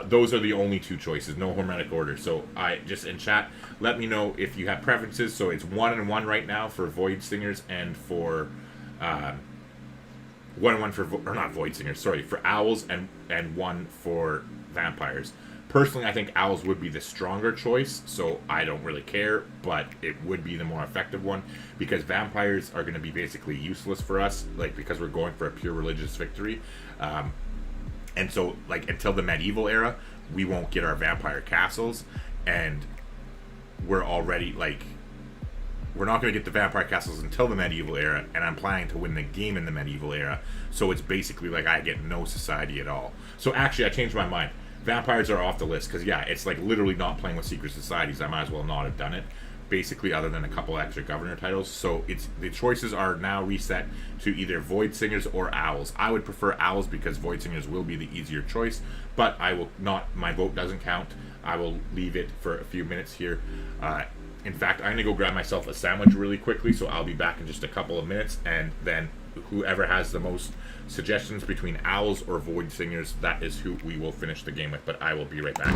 those are the only two choices. No hormetic order. So I just in chat, let me know if you have preferences. So it's 1-1 right now for Void Singers and for 1-1 for or not Void Singers. Sorry, for Owls and 1 for Vampires. Personally, I think Owls would be the stronger choice, so I don't really care, but it would be the more effective one, because Vampires are going to be basically useless for us, like, because we're going for a pure religious victory. And so, like, until the medieval era, we won't get our Vampire castles, and we're already, like, we're not going to get the Vampire castles until the medieval era, and I'm planning to win the game in the medieval era, so it's basically like I get no society at all. So actually, I changed my mind. Vampires are off the list, because yeah, it's like literally not playing with secret societies. I might as well not have done it, basically, other than a couple extra governor titles. So it's the choices are now reset to either Void Singers or Owls. I would prefer Owls because Void Singers will be the easier choice, but I will not, my vote doesn't count. I will leave it for a few minutes here. In fact, I'm going to go grab myself a sandwich really quickly, so I'll be back in just a couple of minutes, and then whoever has the most suggestions between Owls or Void Singers, that is who we will finish the game with, but I will be right back.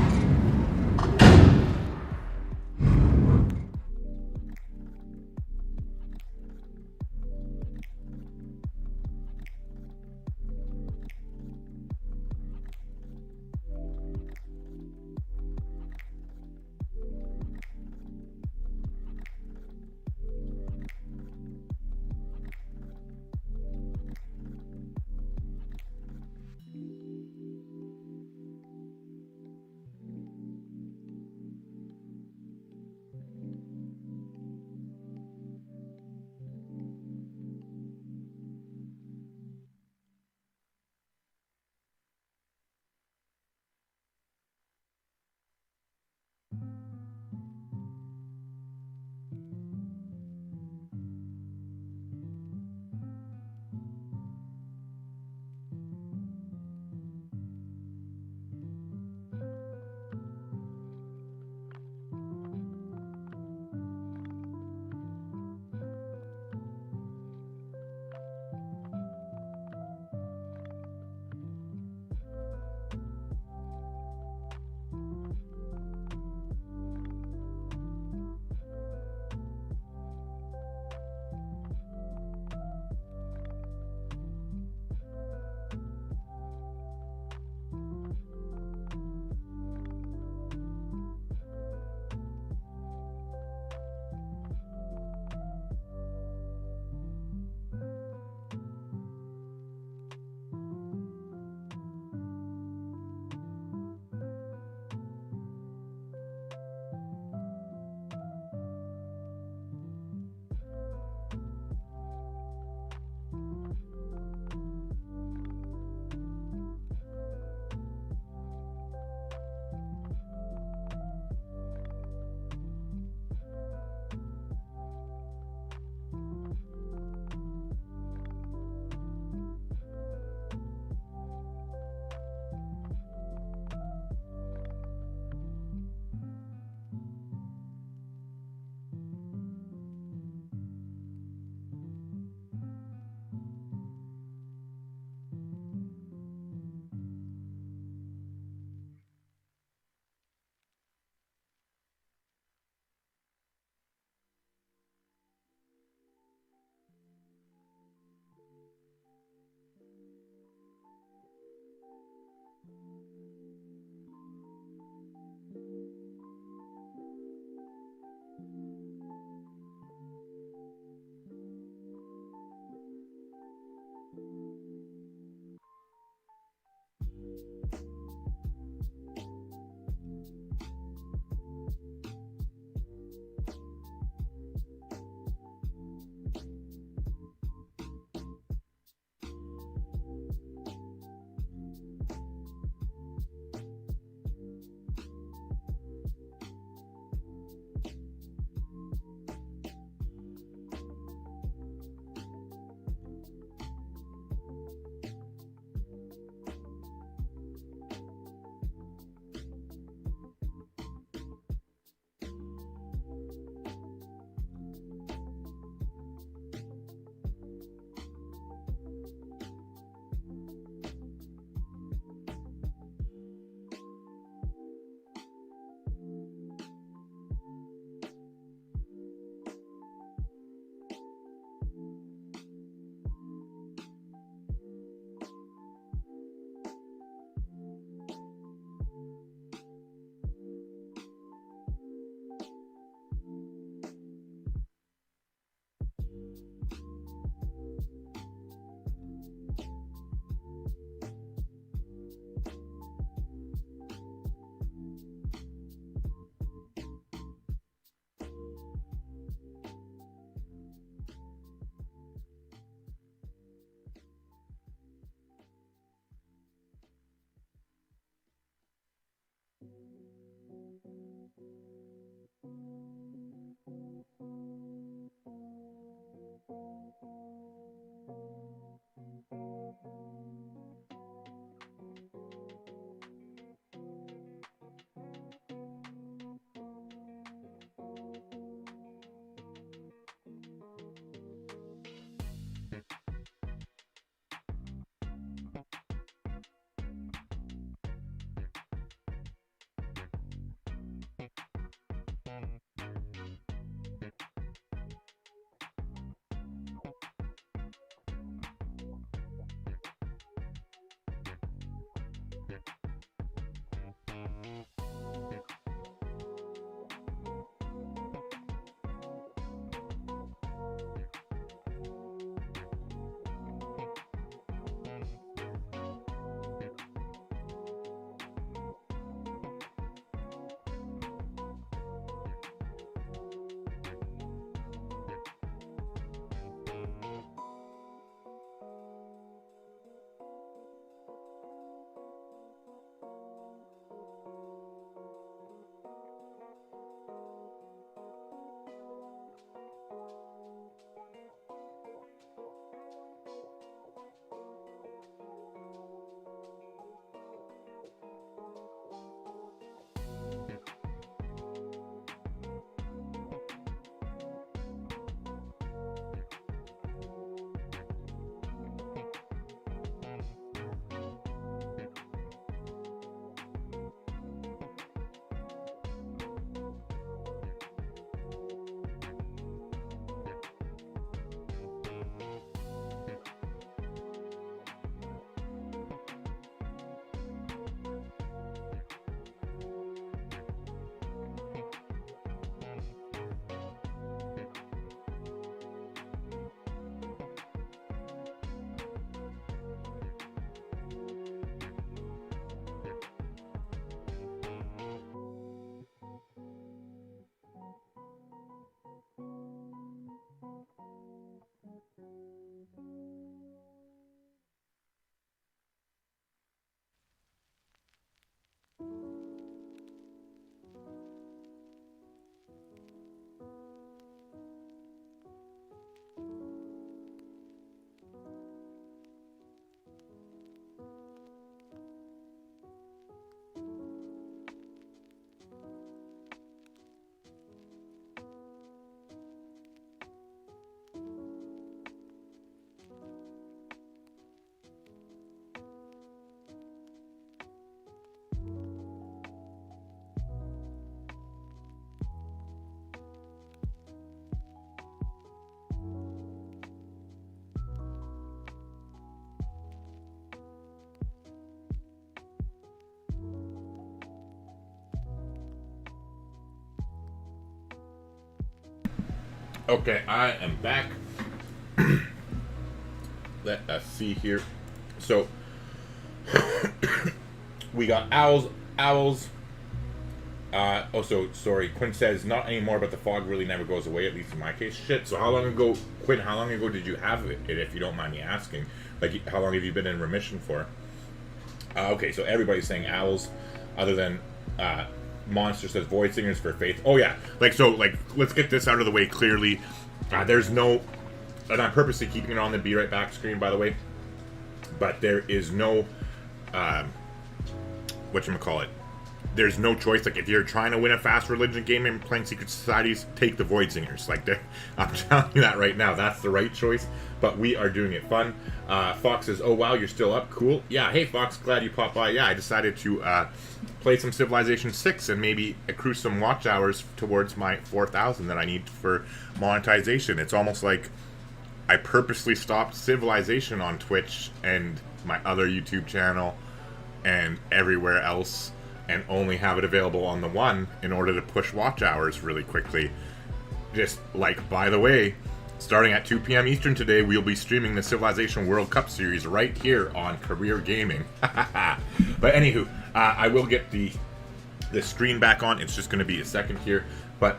Okay, I am back. Let us see here. So we got owls. Also, sorry, Quinn says not anymore, but the fog really never goes away. At least in my case. Shit. So how long ago, Quinn? How long ago did you have it? If you don't mind me asking, like how long have you been in remission for? Okay, so everybody's saying owls, other than Monster says void singers for faith. Oh yeah, like let's get this out of the way clearly. There's no, and I'm purposely keeping it on the be right back screen, by the way. But there is no, whatchamacallit, there's no choice. Like if you're trying to win a fast religion game and playing Secret Societies, take the Void Singers. Like I'm telling you that right now. That's the right choice. But we are doing it fun. Fox says, "Oh wow, you're still up. Cool. Yeah. Hey Fox, glad you popped by. Yeah, I decided to play some Civilization 6 and maybe accrue some watch hours towards my 4,000 that I need for monetization. It's almost like I purposely stopped Civilization on Twitch and my other YouTube channel and everywhere else, and only have it available on the one in order to push watch hours really quickly. Just like, by the way, starting at 2 p.m. Eastern today, we'll be streaming the Civilization World Cup Series right here on Career Gaming. But anywho, I will get the screen back on. It's just going to be a second here. But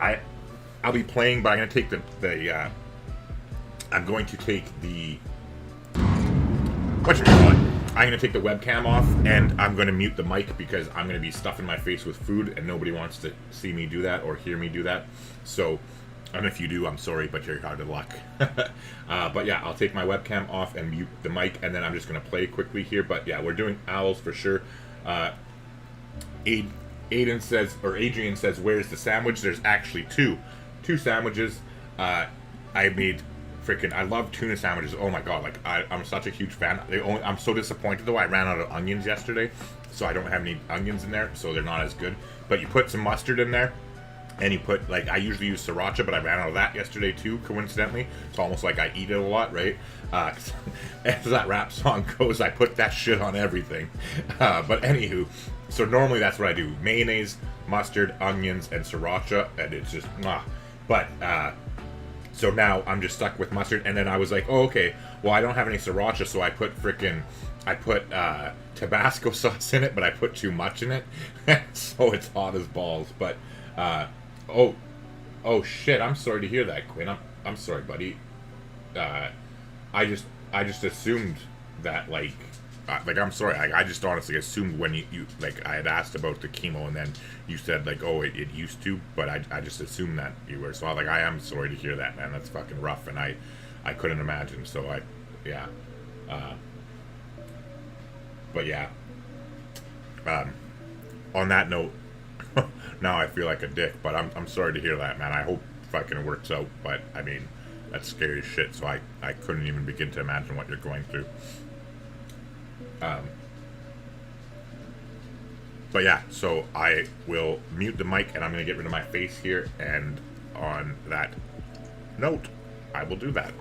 I'll be playing, but I'm going to take I'm going to take the I'm going to take the webcam off, and I'm going to mute the mic because I'm going to be stuffing my face with food, and nobody wants to see me do that or hear me do that. So, and if you do, I'm sorry, but you're out of luck. But yeah, I'll take my webcam off and mute the mic, and then I'm just going to play quickly here. But yeah, we're doing owls for sure. Adrian says, "Where's the sandwich?" There's actually two sandwiches. I made I love tuna sandwiches. Oh my god, like I'm such a huge fan. I'm so disappointed though. I ran out of onions yesterday, so I don't have any onions in there, so they're not as good. But you put some mustard in there, and you put, like, I usually use sriracha, but I ran out of that yesterday too, coincidentally. It's almost like I eat it a lot, right? As that rap song goes, I put that shit on everything. But anywho, so normally that's what I do: mayonnaise, mustard, onions, and sriracha, and it's just But so now I'm just stuck with mustard, and then I was like, oh, okay, well, I don't have any sriracha, so I put Tabasco sauce in it, but I put too much in it, so it's hot as balls. But oh shit, I'm sorry to hear that, Quinn. I'm sorry, buddy. I just assumed that, like I'm sorry. I just honestly assumed when you like, I had asked about the chemo, and then you said, like, oh, it used to, but I just assumed that you were. So I am sorry to hear that, man. That's fucking rough, and I couldn't imagine. So yeah. But yeah. On that note, now I feel like a dick, but I'm sorry to hear that, man. I hope fucking works out, but I mean, that's scary as shit. So I couldn't even begin to imagine what you're going through. But yeah, so I will mute the mic, and I'm going to get rid of my face here, and on that note, I will do that.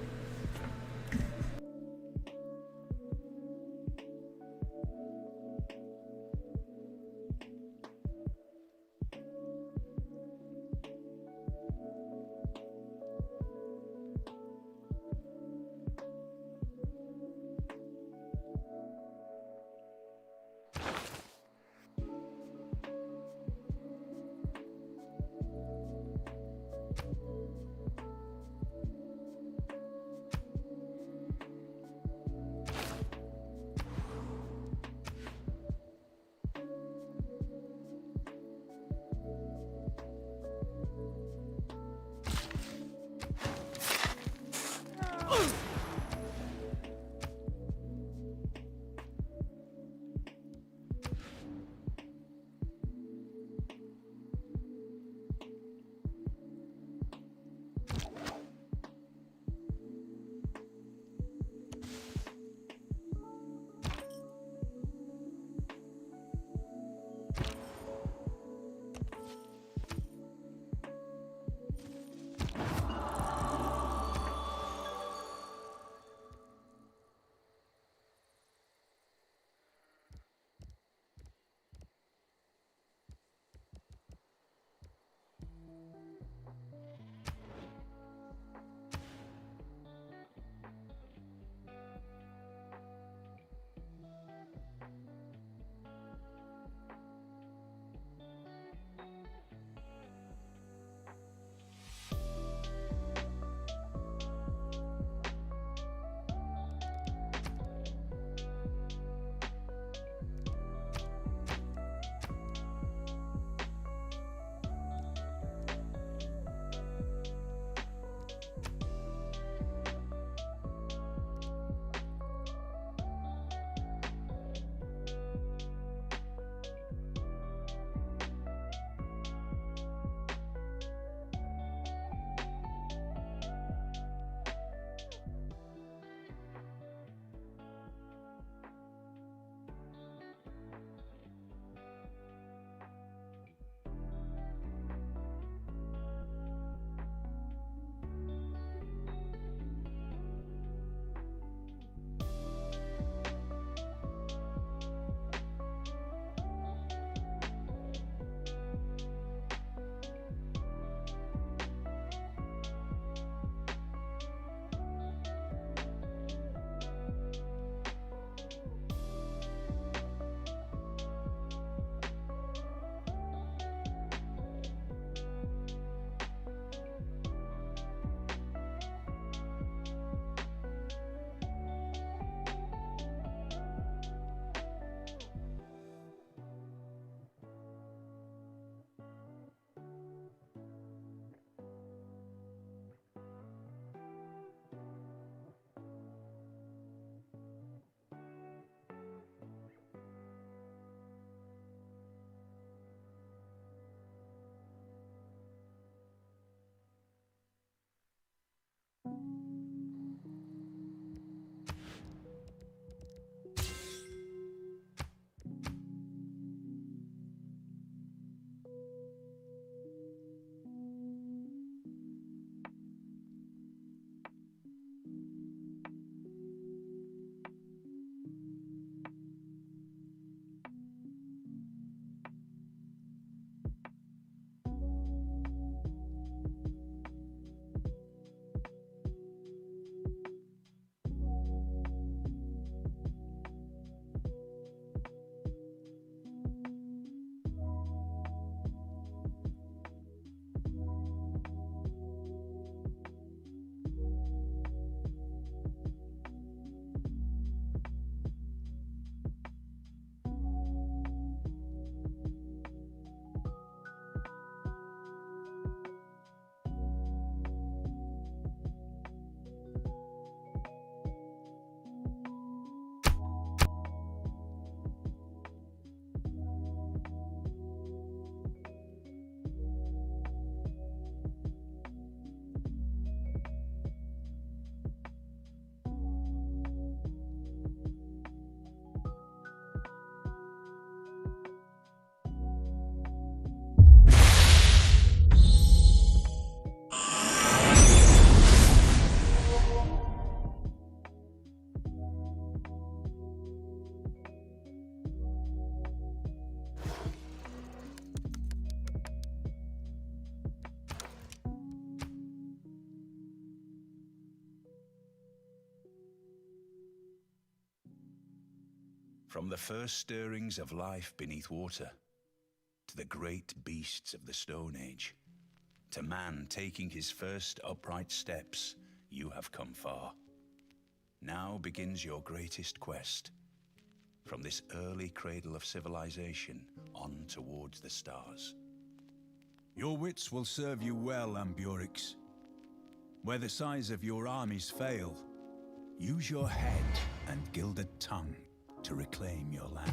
From the first stirrings of life beneath water, to the great beasts of the Stone Age, to man taking his first upright steps, you have come far. Now begins your greatest quest, from this early cradle of civilization on towards the stars. Your wits will serve you well, Ambiorix. Where the size of your armies fail, use your head and gilded tongue to reclaim your land.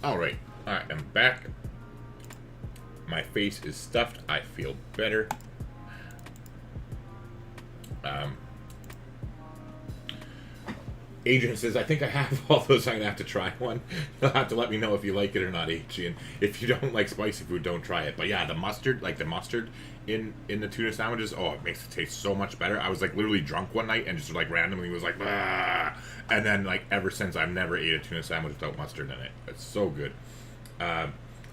Alright, I am back. My face is stuffed. I feel better. Adrian says, I think I have all those. I'm going to have to try one. You'll have to let me know if you like it or not, Adrian. If you don't like spicy food, don't try it. But yeah, the mustard, like the mustard in the tuna sandwiches, oh, it makes it taste so much better. I was like literally drunk one night and just like randomly was like, ah! And then like ever since I've never ate a tuna sandwich without mustard in it. It's so good.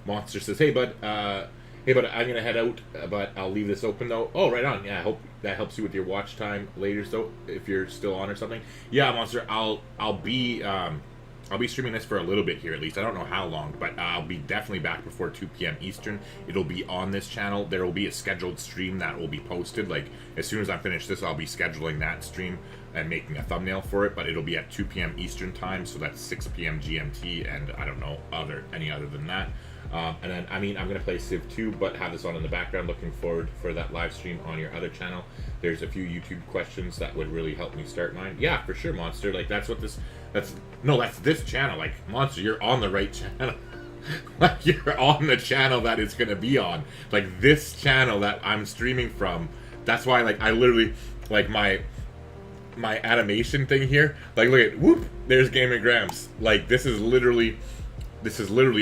Monster says, hey bud, I'm going to head out, but I'll leave this open though. Oh, right on. Yeah, I hope that helps you with your watch time later, so if you're still on or something. Yeah, Monster, I'll be streaming this for a little bit here at least. I don't know how long, but I'll be definitely back before 2 p.m. Eastern. It'll be on this channel. There will be a scheduled stream that will be posted. Like, as soon as I finish this, I'll be scheduling that stream and making a thumbnail for it, but it'll be at 2 p.m. Eastern time, so that's 6 p.m. GMT, and I don't know any other than that. And then, I mean, I'm going to play Civ 2, but have this on in the background. Looking forward for that live stream on your other channel. There's a few YouTube questions that would really help me start mine. Yeah, for sure, Monster. Like, that's this channel. Like, Monster, you're on the right channel. Like, you're on the channel that it's going to be on. Like, this channel that I'm streaming from. That's why, like, I literally, like, my animation thing here. Like, look at, whoop, there's Gamer Grams. Like, this is literally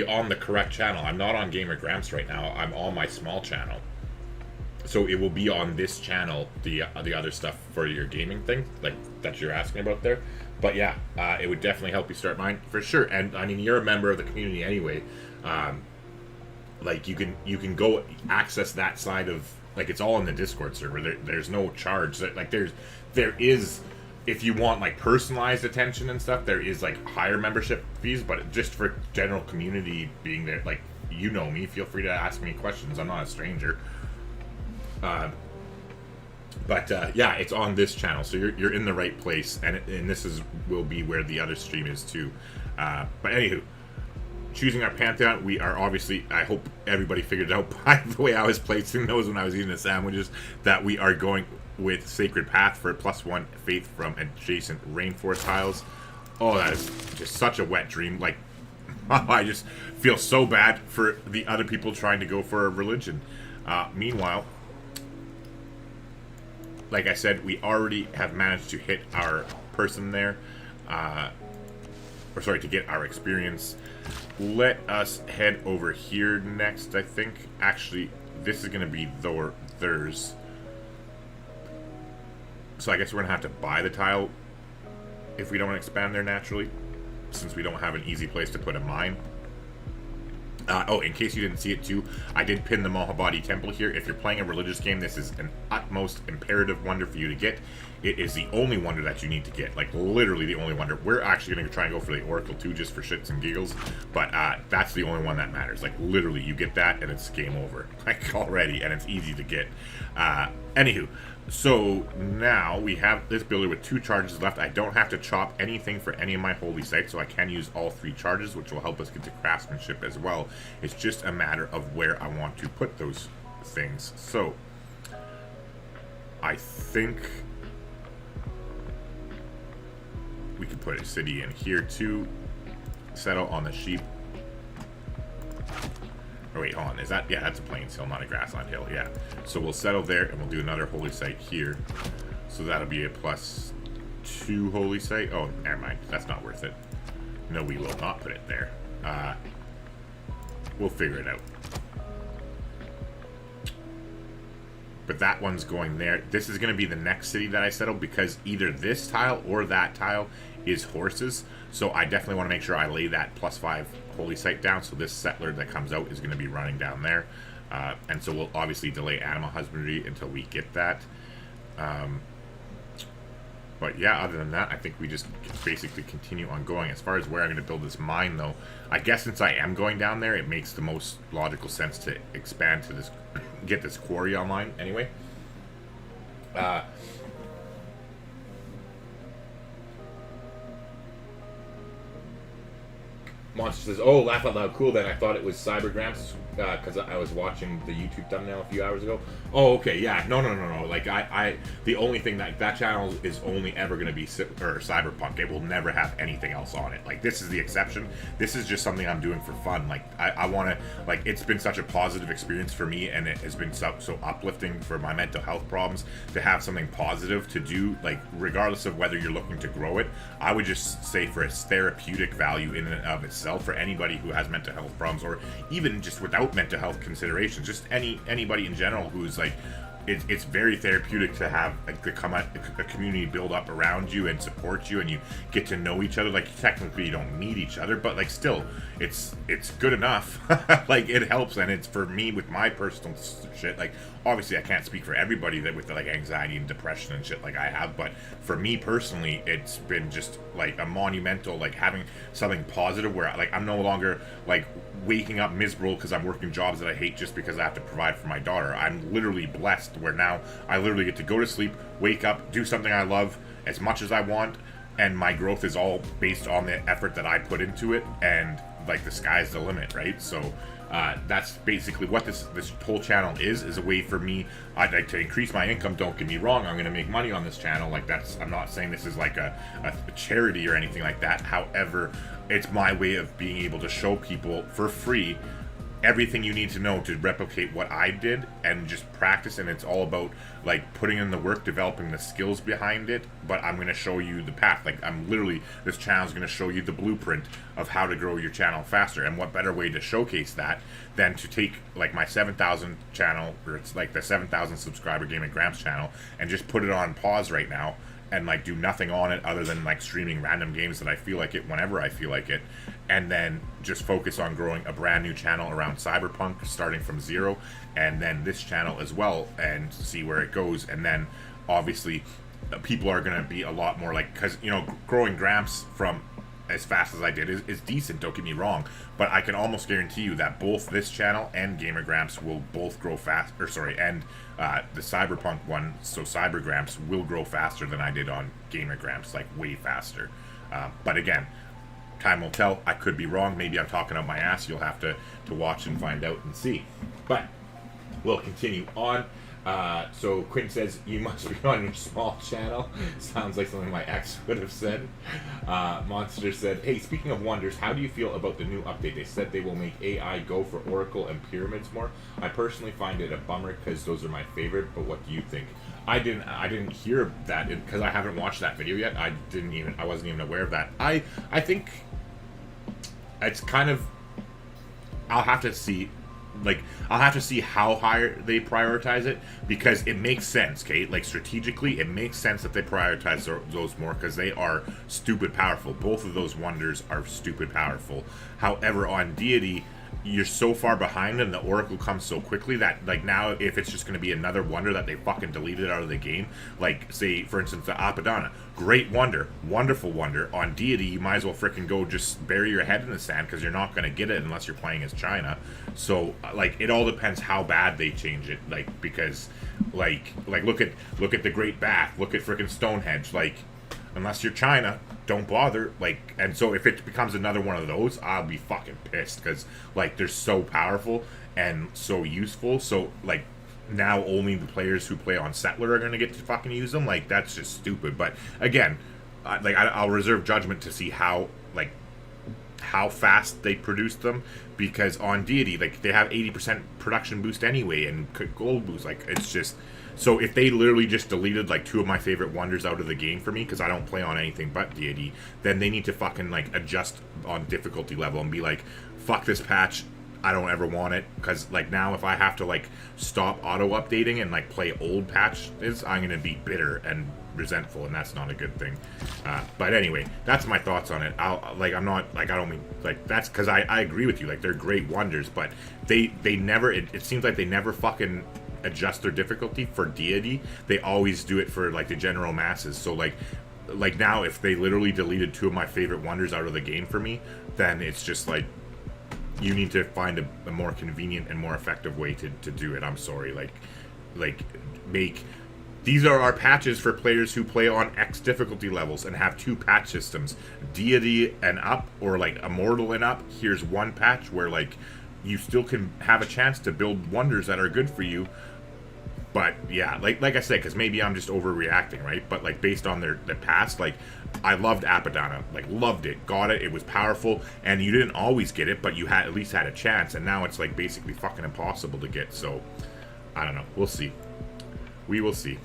on the correct channel. I'm not on Gamer Gramps right now. I'm on my small channel. So it will be on this channel, the other stuff for your gaming thing, like that you're asking about there. But yeah, it would definitely help you start mine for sure. And I mean, you're a member of the community anyway. Like you can go access that side of, like, it's all in the Discord server. There's no charge. Like there is. If you want like personalized attention and stuff, there is like higher membership fees, but just for general community being there, like, you know me, feel free to ask me questions. I'm not a stranger. But yeah, it's on this channel, so you're in the right place, and this will be where the other stream is too. But anywho, choosing our Pantheon, we are obviously, I hope everybody figured out by the way I was placing those when I was eating the sandwiches, that we are going with Sacred Path for +1 faith from adjacent rainforest tiles. Oh, that is just such a wet dream. Like, I just feel so bad for the other people trying to go for a religion. Meanwhile, like I said, we already have managed to hit our person there. Or sorry, to get our experience. Let us head over here next, I think. Actually, this is going to be theirs. So I guess we're going to have to buy the tile if we don't expand there naturally, since we don't have an easy place to put a mine. Oh, in case you didn't see it too, I did pin the Mahabodhi Temple here. If you're playing a religious game, this is an utmost imperative wonder for you to get. It is the only wonder that you need to get. Like, literally the only wonder. We're actually going to try and go for the Oracle too, just for shits and giggles. But that's the only one that matters. Like, literally, you get that and it's game over. Like, already, and it's easy to get. Anywho, so now we have this builder with 2 charges left. I don't have to chop anything for any of my holy sites, so I can use all 3 charges, which will help us get to craftsmanship as well. It's just a matter of where I want to put those things. So I think we can put a city in here too. Settle on the sheep. Oh wait, hold on. Is that? Yeah, that's a plains hill, not a grassland hill. Yeah. So we'll settle there, and we'll do another holy site here. So that'll be a +2 holy site. Oh, never mind. That's not worth it. No, we will not put it there. We'll figure it out. But that one's going there. This is going to be the next city that I settle, because either this tile or that tile is horses. So I definitely want to make sure I lay that +5 holy site down. So this settler that comes out is going to be running down there. And so we'll obviously delay animal husbandry until we get that. But yeah, other than that, I think we just basically continue on going. As far as where I'm going to build this mine, though, I guess since I am going down there, it makes the most logical sense to expand to this, get this quarry online anyway. Monster says, "Oh, laugh out loud, cool." Then I thought it was Cybergramps because I was watching the YouTube thumbnail a few hours ago. Oh, okay, yeah, no. Like I the only thing that channel is only ever going to be Cyberpunk. It will never have anything else on it. Like this is the exception. This is just something I'm doing for fun. Like I want to, like, it's been such a positive experience for me, and it has been so uplifting for my mental health problems to have something positive to do. Like regardless of whether you're looking to grow it, I would just say for its therapeutic value in and of itself for anybody who has mental health problems, or even just without mental health considerations, just anybody in general who's like, it's very therapeutic to have a community build up around you and support you, and you get to know each other. Like technically you don't meet each other, but like still it's good enough. Like it helps, and it's for me with my personal shit. Like obviously I can't speak for everybody that with like anxiety and depression and shit like I have, but for me personally it's been just like a monumental, like having something positive where like I'm no longer like waking up miserable because I'm working jobs that I hate just because I have to provide for my daughter. I'm literally blessed where now I literally get to go to sleep, wake up, do something I love as much as I want, and my growth is all based on the effort that I put into it, and like the sky's the limit, right? So that's basically what this whole channel is a way for me. I'd like to increase my income, don't get me wrong, I'm going to make money on this channel. Like I'm not saying this is like a charity or anything like that. However, it's my way of being able to show people for free everything you need to know to replicate what I did and just practice. And it's all about like putting in the work, developing the skills behind it. But I'm going to show you the path. Like this channel is going to show you the blueprint of how to grow your channel faster. And what better way to showcase that than to take like my 7,000 channel, or it's like the 7,000 subscriber Gaming Gramps channel, and just put it on pause right now and like do nothing on it other than like streaming random games that I feel like it whenever I feel like it, and then just focus on growing a brand new channel around Cyberpunk starting from zero, and then this channel as well, and see where it goes. And then obviously people are going to be a lot more like, because you know, growing Gramps from as fast as I did is decent, don't get me wrong, but I can almost guarantee you that both this channel and Gamer Gramps will both grow fast, and the Cyberpunk one, so Cyber Gramps, will grow faster than I did on Gamer Gramps, like way faster. But again, time will tell. I could be wrong. Maybe I'm talking out my ass. You'll have to watch and find out and see. But we'll continue on. So Quinn says, you must be on your small channel. Sounds like something my ex would have said. Monster said, hey, speaking of wonders, how do you feel about the new update? They said they will make AI go for Oracle and Pyramids more. I personally find it a bummer because those are my favorite, but what do you think? I didn't hear that because I haven't watched that video yet. I wasn't even aware of that. I think it's kind of, I'll have to see how high they prioritize it, because it makes sense, okay? Like strategically, it makes sense that they prioritize those more because they are stupid powerful. Both of those wonders are stupid powerful. However, on Deity, you're so far behind and the Oracle comes so quickly that like now if it's just going to be another wonder that they fucking deleted out of the game, like say for instance the Apadana, great wonder, wonderful wonder, on Deity you might as well freaking go just bury your head in the sand because you're not going to get it unless you're playing as China. So like it all depends how bad they change it, like because like look at the Great Bath, look at freaking Stonehenge, like unless you're China, don't bother. Like, and so if it becomes another one of those, I'll be fucking pissed because like they're so powerful and so useful. So like now only the players who play on Settler are gonna get to fucking use them. Like that's just stupid. But again, I'll reserve judgment to see how fast they produce them, because on Deity like they have 80% production boost anyway and gold boost. Like it's just. So if they literally just deleted like two of my favorite wonders out of the game for me, because I don't play on anything but Deity, then they need to fucking like adjust on difficulty level and be like, fuck this patch, I don't ever want it. Because like now if I have to like stop auto updating and like play old patches, I'm gonna be bitter and resentful, and that's not a good thing. But anyway, that's my thoughts on it. That's because I agree with you, like they're great wonders, but they never, it seems like they never fucking adjust their difficulty for Deity. They always do it for like the general masses. So like now if they literally deleted two of my favorite wonders out of the game for me, then it's just like you need to find a more convenient and more effective way to do it. I'm sorry, like make These are our patches for players who play on X difficulty levels and have 2 patch systems. Deity and up, or like Immortal and up. Here's one patch where like you still can have a chance to build wonders that are good for you. But yeah, like I said, because maybe I'm just overreacting, right? But like based on their past, like I loved Apadana, like loved it, got it, it was powerful, and you didn't always get it, but you had at least had a chance, and now it's like basically fucking impossible to get. So I don't know, we'll see. We will see.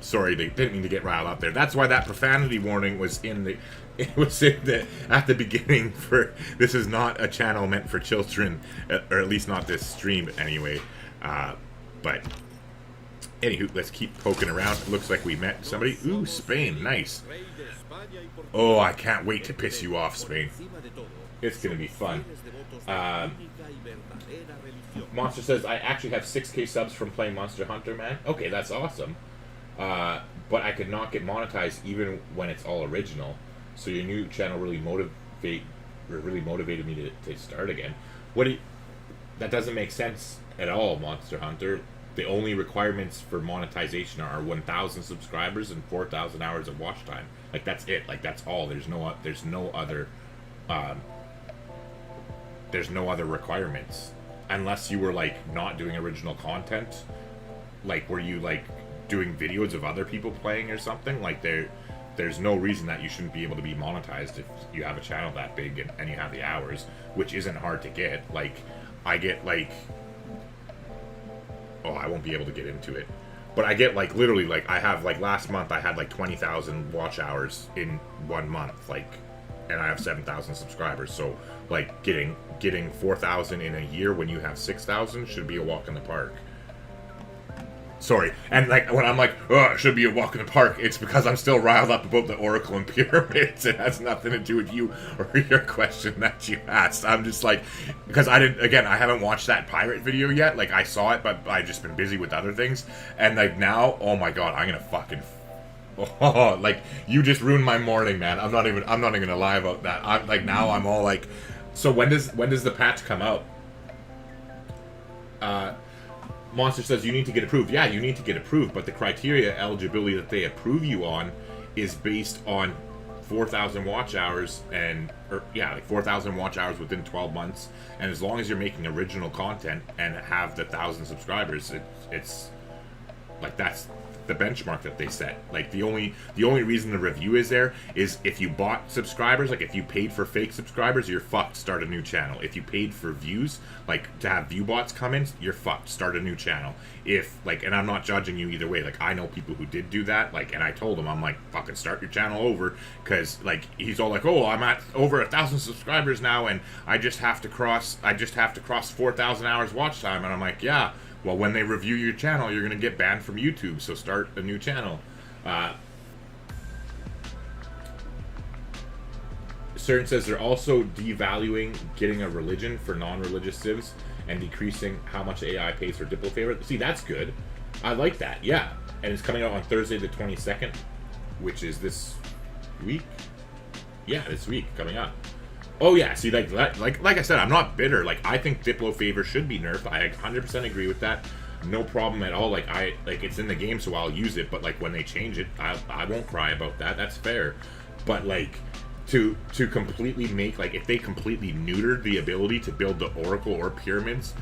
Sorry, they didn't mean to get riled up there. That's why that profanity warning was in the. It was in the at the beginning. For this is not a channel meant for children, or at least not this stream anyway. But anywho, let's keep poking around. It looks like we met somebody. Ooh, Spain, nice. Oh, I can't wait to piss you off, Spain. It's gonna be fun. Monster says, I actually have 6K subs from playing Monster Hunter, man. Okay, that's awesome. But I could not get monetized even when it's all original. So your new channel really motivated me to start again. That doesn't make sense at all, Monster Hunter. The only requirements for monetization are 1,000 subscribers and 4,000 hours of watch time. Like that's it. Like that's all. There's no other requirements. Unless you were like not doing original content, like were you like doing videos of other people playing or something, like there's no reason that you shouldn't be able to be monetized if you have a channel that big and you have the hours, which isn't hard to get. Like I get like, oh, I won't be able to get into it, but I get like literally like I have like last month I had like 20,000 watch hours in 1 month, like, and I have 7,000 subscribers, so like getting 4,000 in a year when you have 6,000 should be a walk in the park. Sorry, and like when I'm like, oh, it should be a walk in the park, it's because I'm still riled up about the Oracle and Pyramids. It has nothing to do with you or your question that you asked. I'm just like, because I haven't watched that pirate video yet. Like I saw it, but I've just been busy with other things. And like now, oh my god, I'm gonna fucking, oh, like you just ruined my morning, man. I'm not even gonna lie about that. I'm like now I'm all like, so when does the patch come out? Monster says you need to get approved. Yeah, you need to get approved, but the criteria eligibility that they approve you on is based on 4,000 watch hours like 4,000 watch hours within 12 months. And as long as you're making original content and have the 1,000 subscribers, it's like that's the benchmark that they set. Like the only reason the review is there is if you bought subscribers, like if you paid for fake subscribers, you're fucked, start a new channel. If you paid for views, like to have view bots come in, you're fucked, start a new channel. If like, and I'm not judging you either way, like I know people who did do that, like, and I told them, I'm like, fucking start your channel over, because like he's all like, oh, I'm at over 1,000 subscribers now and I just have to cross 4,000 hours watch time. And I'm like, yeah, well, when they review your channel, you're going to get banned from YouTube, so start a new channel. CERN says they're also devaluing getting a religion for non-religious civs and decreasing how much AI pays for Diplo favorite. See, that's good. I like that, yeah. And it's coming out on Thursday the 22nd, which is this week? Yeah, this week, coming up. Oh yeah, see, like I said, I'm not bitter. Like I think Diplo favor should be nerfed. I 100% agree with that. No problem at all. Like it's in the game, so I'll use it. But like when they change it, I won't cry about that. That's fair. But like to completely make, like if they completely neutered the ability to build the Oracle or pyramids,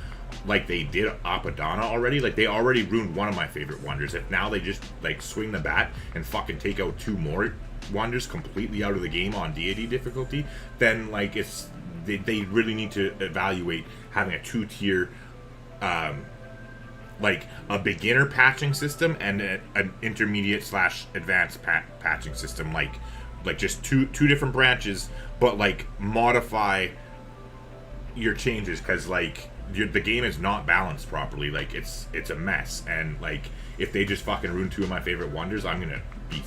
like they did Apadana already, like they already ruined one of my favorite wonders. If now they just like swing the bat and fucking take out 2 more wonders completely out of the game on deity difficulty, then like they really need to evaluate having a 2-tier like a beginner patching system and an intermediate / advanced patching system, like just two different branches, but like modify your changes, because like the game is not balanced properly. Like it's a mess, and like if they just fucking ruin 2 of my favorite wonders, I'm gonna be,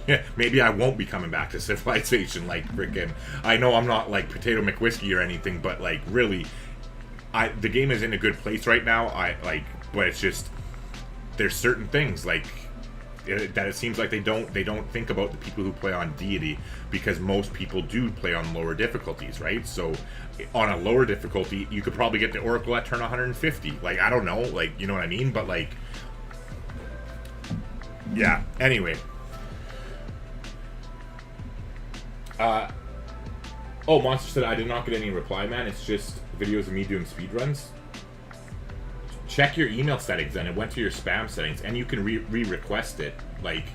yeah, maybe I won't be coming back to Civilization. Like freaking, I know I'm not like Potato McWhiskey or anything, but like really, the game is in a good place right now. But it's just there's certain things like that it seems like they don't think about the people who play on deity, because most people do play on lower difficulties, right? So on a lower difficulty, you could probably get the Oracle at turn 150. Like I don't know, like you know what I mean? But like Yeah, anyway. Oh, Monster said I did not get any reply, man. It's just videos of me doing speedruns. Check your email settings, and it went to your spam settings, and you can re-request it. Like,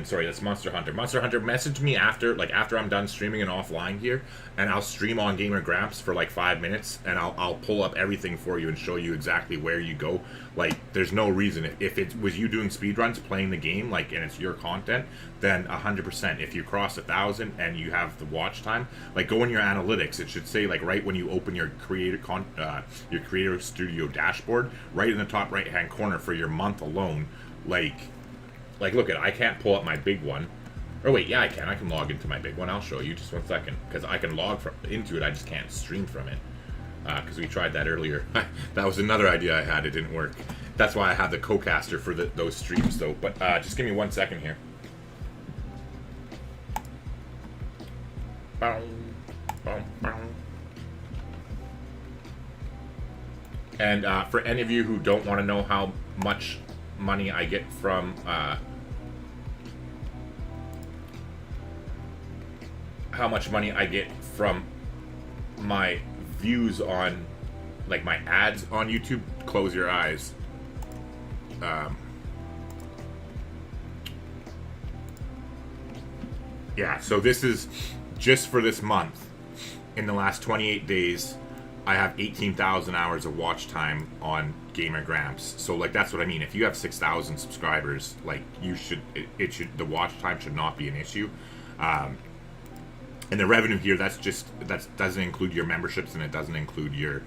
sorry, that's Monster Hunter. Monster Hunter, message me after I'm done streaming and offline here, and I'll stream on Gamer Gramps for like 5 minutes, and I'll pull up everything for you and show you exactly where you go. Like, there's no reason, if it was you doing speedruns, playing the game, like, and it's your content, then 100%. If you cross 1,000 and you have the watch time, like, go in your analytics, it should say, like, right when you open your Creator Studio dashboard, right in the top right hand corner for your month alone, like, look at, I can't pull up my big one. Or wait, yeah, I can log into my big one. I'll show you, just 1 second, because I can log into it. I just can't stream from it, because we tried that earlier. That was another idea I had. It didn't work. That's why I have the Cocaster for those streams, though. But just give me 1 second here. And for any of you who don't want to know how much money I get from my views on, like, my ads on YouTube, close your eyes. Yeah, so this is just for this month. In the last 28 days, I have 18,000 hours of watch time on Gamer Gramps. So, like, that's what I mean. If you have 6,000 subscribers, like, you should, the watch time should not be an issue. And the revenue here, that doesn't include your memberships, and it doesn't include your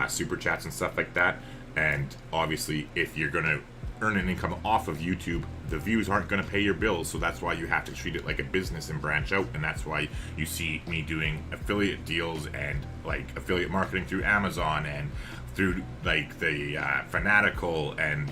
super chats and stuff like that. And obviously, if you're gonna earn an income off of YouTube, the views aren't going to pay your bills, so that's why you have to treat it like a business and branch out. And that's why you see me doing affiliate deals and, like, affiliate marketing through Amazon and through, like, the Fanatical and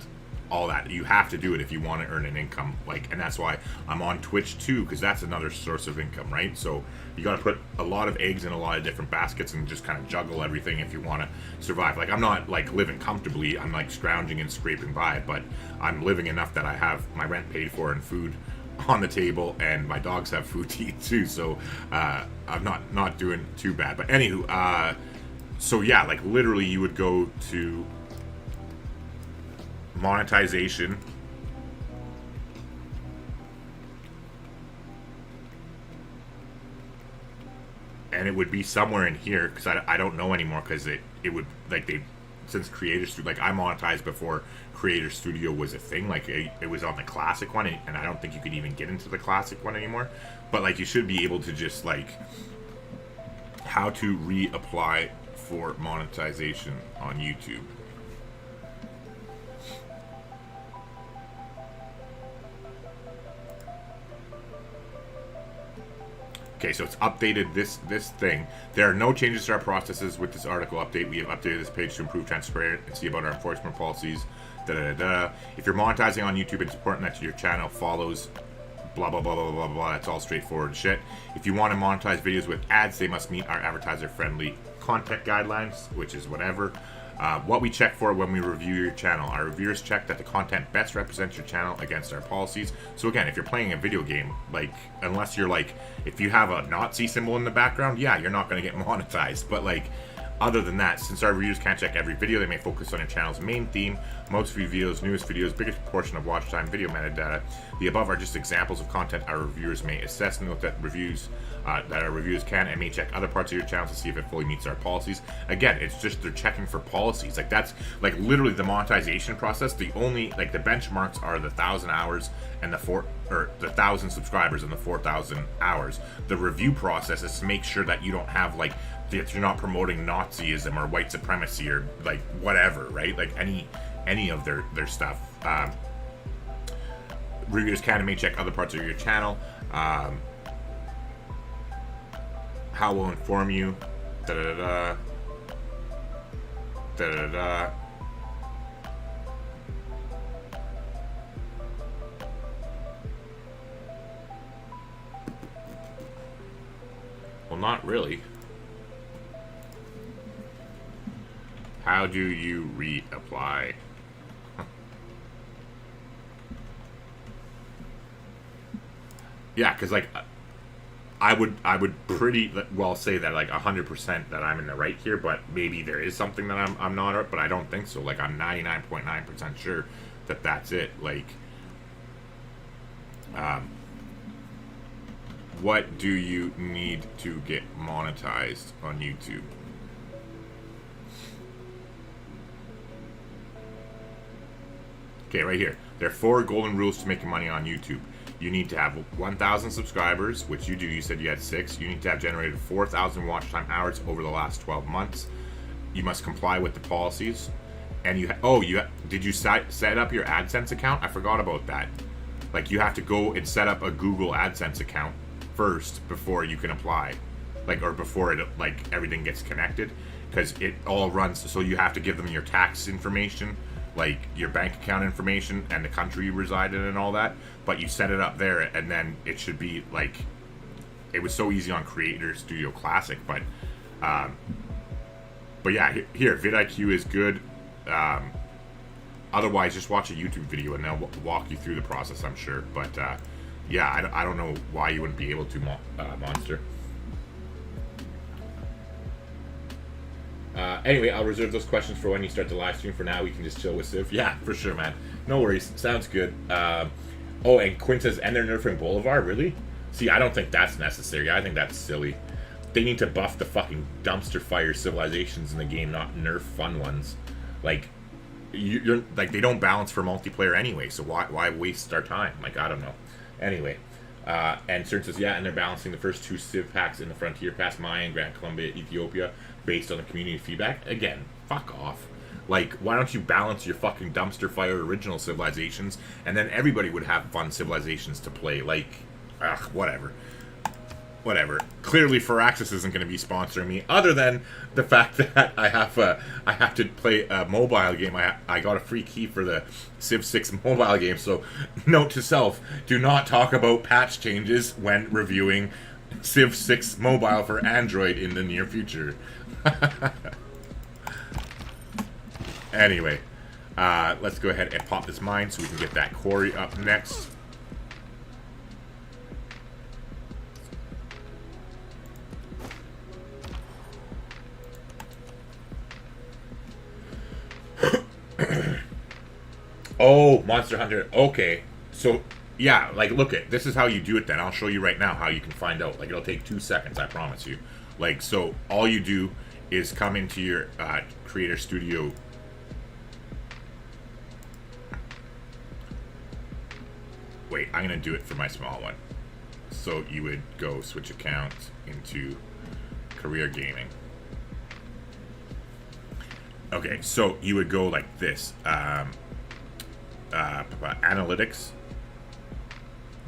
all that. You have to do it if you want to earn an income, like, and that's why I'm on Twitch too, because that's another source of income, right? So you got to put a lot of eggs in a lot of different baskets and just kind of juggle everything if you want to survive. Like, I'm not, like, living comfortably, I'm, like, scrounging and scraping by, but I'm living enough that I have my rent paid for and food on the table, and my dogs have food to eat too, so I'm not doing too bad. But anywho, so yeah, like, literally you would go to monetization, and it would be somewhere in here, because I don't know anymore, because it would, like, since Creator Studio, like, I monetized before Creator Studio was a thing, like, it was on the classic one, and I don't think you could even get into the classic one anymore, but, like, you should be able to just, like, how to reapply for monetization on YouTube. Okay, so it's updated this thing. There are no changes to our processes with this article update. We have updated this page to improve transparency about our enforcement policies. If you're monetizing on YouTube, it's important that your channel follows blah, blah, blah, blah, blah, blah. That's all straightforward shit. If you want to monetize videos with ads, they must meet our advertiser-friendly content guidelines, which is whatever. What we check for when we review your channel. Our reviewers check that the content best represents your channel against our policies. So again, if you're playing a video game, like, unless you're, like, if you have a Nazi symbol in the background, yeah, you're not going to get monetized. But, like, other than that, since our reviewers can't check every video, they may focus on your channel's main theme, most videos, newest videos, biggest proportion of watch time, video metadata. The above are just examples of content our reviewers may assess. Note that our reviewers can and may check other parts of your channel to see if it fully meets our policies. Again, it's just they're checking for policies. Like, that's, like, literally the monetization process. The only, like, the benchmarks are the 1,000 hours and the 1,000 subscribers and the 4,000 hours. The review process is to make sure that you don't have, like, that you're not promoting Nazism or white supremacy or, like, whatever, right? Like, any of their stuff. Reviewers can and may check other parts of your channel. How will inform you. Da-da-da-da. Da-da-da-da. Well, not really. How do you reapply? yeah, because like I would pretty well say that like 100% that I'm in the right here, but maybe there is something that I'm not, but I don't think so. Like I'm 99.9% sure that that's it. Like, what do you need to get monetized on YouTube? Okay, right here. There are 4 golden rules to making money on YouTube. You need to have 1,000 subscribers, which you do. You said you had 6. You need to have generated 4,000 watch time hours over the last 12 months. You must comply with the policies. And did you set up your AdSense account? I forgot about that. Like, you have to go and set up a Google AdSense account first before you can apply. Like, or before it, like, everything gets connected. Because it all runs, so you have to give them your tax information, like your bank account information and the country you reside in and all that, but you set it up there, and then it should be like, it was so easy on Creator Studio Classic, but yeah, here vidIQ is good. Otherwise, just watch a YouTube video and they'll walk you through the process, I'm sure. But yeah, I don't know why you wouldn't be able to, Monster. Anyway, I'll reserve those questions for when you start the live stream. For now, we can just chill with Civ. Yeah, for sure, man. No worries. Sounds good. Oh, and Quinn says, and they're nerfing Boulevard? Really? See, I don't think that's necessary. I think that's silly. They need to buff the fucking dumpster fire civilizations in the game, not nerf fun ones. Like, you're like, they don't balance for multiplayer anyway, so why waste our time? Like, I don't know. Anyway. And CERN says, yeah, and they're balancing the first 2 Civ packs in the Frontier Pass, Maya and Grand Columbia, Ethiopia, based on the community feedback. Again, fuck off. Like, why don't you balance your fucking dumpster fire original civilizations, and then everybody would have fun civilizations to play. Like, ugh, whatever. Whatever. Clearly, Firaxis isn't going to be sponsoring me, other than the fact that I have to play a mobile game. I got a free key for the Civ 6 mobile game, so note to self, do not talk about patch changes when reviewing Civ 6 mobile for Android in the near future. Anyway, let's go ahead and pop this mine so we can get that quarry up next. Oh, Monster Hunter. Okay. So, yeah, like, look at, this is how you do it then. I'll show you right now how you can find out. Like, it'll take 2 seconds, I promise you. Like, so, all you do is come into your Creator Studio. Wait, I'm going to do it for my small one. So, you would go switch account into Career Gaming. Okay, so you would go like this. Analytics,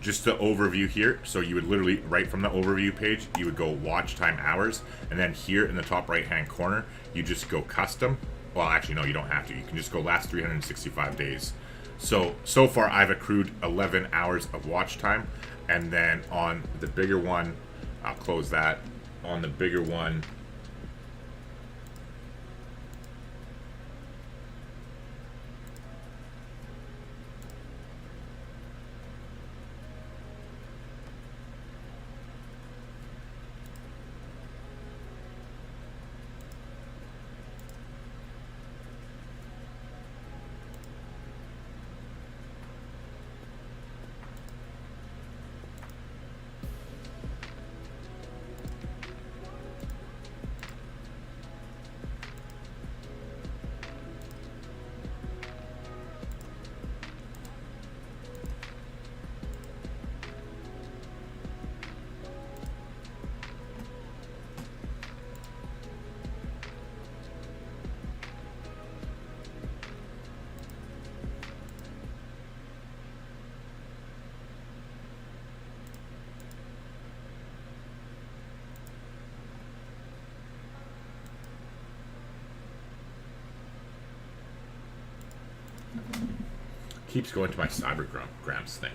just the overview here. So you would literally, right from the overview page, you would go watch time hours, and then here in the top right hand corner you just go custom. Well, actually no, you don't have to. You can just go last 365 days. So far I've accrued 11 hours of watch time, and then on the bigger one, I'll close that. On the bigger one, keeps going to my cybergrams thing.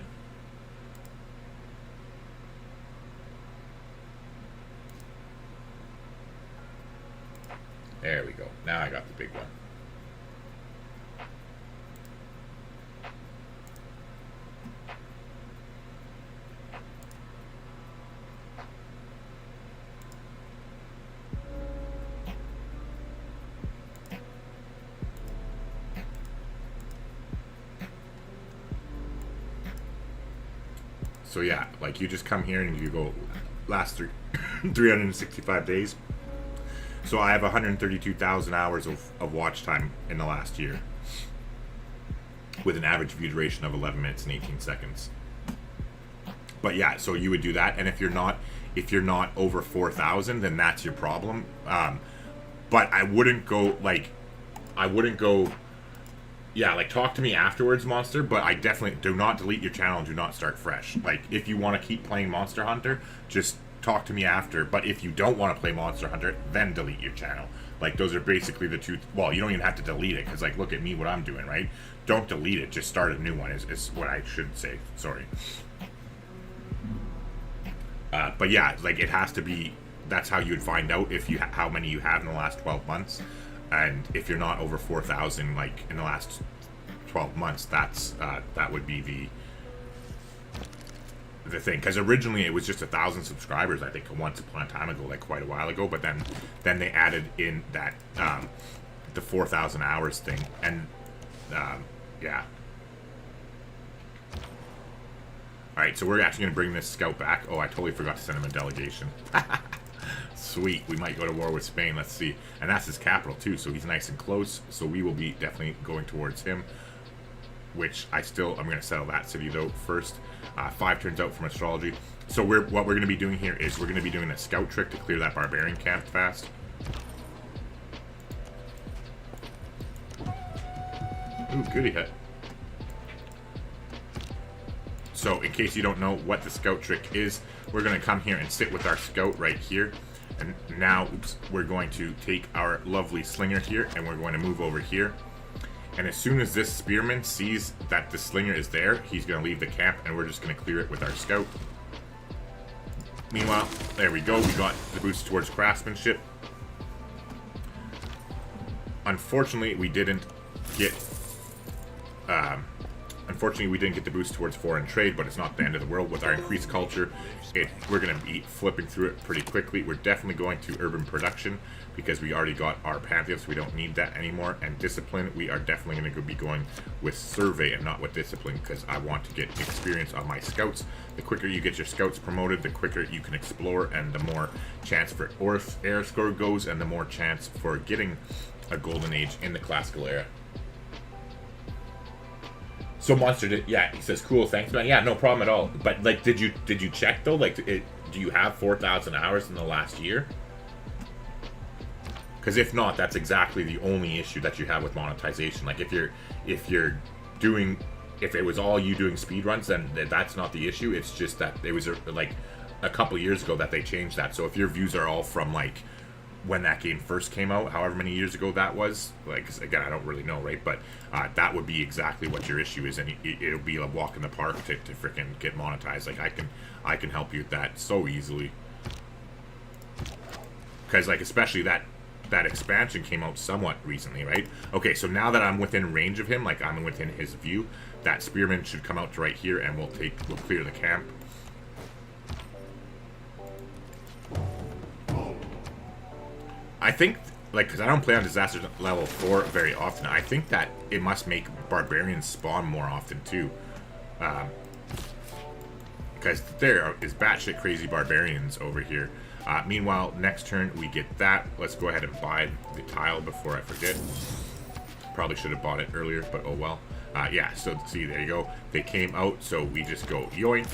There we go. Now I got the big one. So yeah, like you just come here and you go last 365 days. So I have 132,000 hours of watch time in the last year, with an average view duration of 11 minutes and 18 seconds. But yeah, so you would do that, and if you're not over 4,000, then that's your problem. But I wouldn't go yeah, like talk to me afterwards, Monster, but I definitely do not delete your channel and do not start fresh. Like, if you want to keep playing Monster Hunter, just talk to me after. But if you don't want to play Monster Hunter, then delete your channel. Like, those are basically the two. Well, you don't even have to delete it, because, like, look at me, what I'm doing, right? Don't delete it, just start a new one is what I should say. Sorry. But yeah, like, it has to be, that's how you would find out if you how many you have in the last 12 months. And if you're not over 4,000, like, in the last 12 months, that's that would be the thing. Because originally it was just 1,000 subscribers, I think, once upon a time ago, like quite a while ago. But then they added in that the 4,000 hours thing, and yeah. All right, so we're actually gonna bring this scout back. Oh, I totally forgot to send him a delegation. Sweet, we might go to war with Spain. Let's see. And that's his capital too, so he's nice and close. So we will be definitely going towards him, which I'm going to settle that city though first. 5 turns out from astrology. So what we're going to be doing here is we're going to be doing a scout trick to clear that barbarian camp fast. Ooh, goody hit. So in case you don't know what the scout trick is, we're going to come here and sit with our scout right here. And now, oops, we're going to take our lovely slinger here, and we're going to move over here. And as soon as this spearman sees that the slinger is there, he's going to leave the camp, and we're just going to clear it with our scout. Meanwhile, there we go. We got the boost towards craftsmanship. Unfortunately, we didn't get the boost towards foreign trade, but it's not the end of the world. With our increased culture, we're going to be flipping through it pretty quickly. We're definitely going to urban production because we already got our pantheon, so we don't need that anymore. And discipline, we are definitely going to be going with survey and not with discipline, because I want to get experience on my scouts. The quicker you get your scouts promoted, the quicker you can explore, and the more chance for air score goes, and the more chance for getting a golden age in the classical era. So Monster did, yeah, he says, cool, thanks, man. Yeah, no problem at all. But like, did you check though? Like, do you have 4,000 hours in the last year? Because if not, that's exactly the only issue that you have with monetization. Like, if it was all you doing speed runs, then that's not the issue. It's just that it was like a couple years ago that they changed that. So if your views are all from like when that game first came out, however many years ago that was, like, again, I don't really know, right? But that would be exactly what your issue is, and it'll be a walk in the park to freaking get monetized. Like, I can help you with that so easily, because like, especially that expansion came out somewhat recently, right? Okay, so now that I'm within range of him, like I'm within his view, that spearman should come out to right here, and we'll clear the camp. I think, like, because I don't play on disaster level 4 very often, I think that it must make barbarians spawn more often too, because there is batshit crazy barbarians over here. Meanwhile, next turn we get that. Let's go ahead and buy the tile before I forget. Probably should have bought it earlier, but oh well. Yeah, so see, there you go. They came out, so we just go yoink,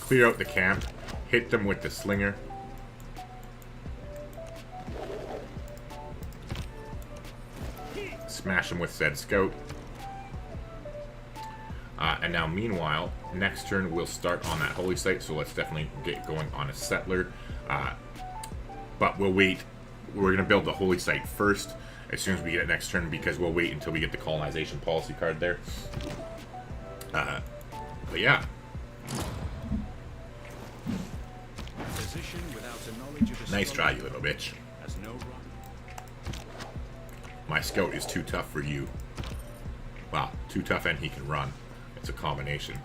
clear out the camp, hit them with the slinger. Smash them with said scout. And now, meanwhile, next turn we'll start on that holy site, so let's definitely get going on a settler. But we'll wait. We're going to build the holy site first as soon as we get it next turn, because we'll wait until we get the colonization policy card there. But yeah. Nice try, you little bitch. My scout is too tough for you. Wow, too tough and he can run. It's a combination.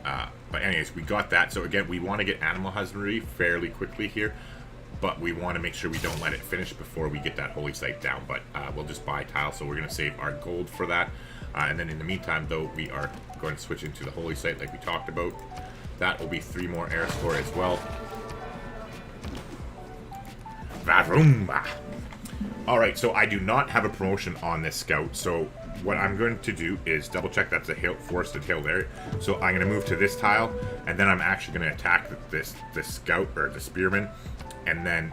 But anyways, we got that. So again, we want to get animal husbandry fairly quickly here, but we want to make sure we don't let it finish before we get that holy site down. But we'll just buy tile, so we're going to save our gold for that. And then in the meantime, though, we are going to switch into the holy site like we talked about. That will be 3 more air score as well. Varumba. Alright, so I do not have a promotion on this scout, so what I'm going to do is double check that's a hill, forested hill there. So I'm going to move to this tile, and then I'm actually going to attack this scout, or the spearman, and then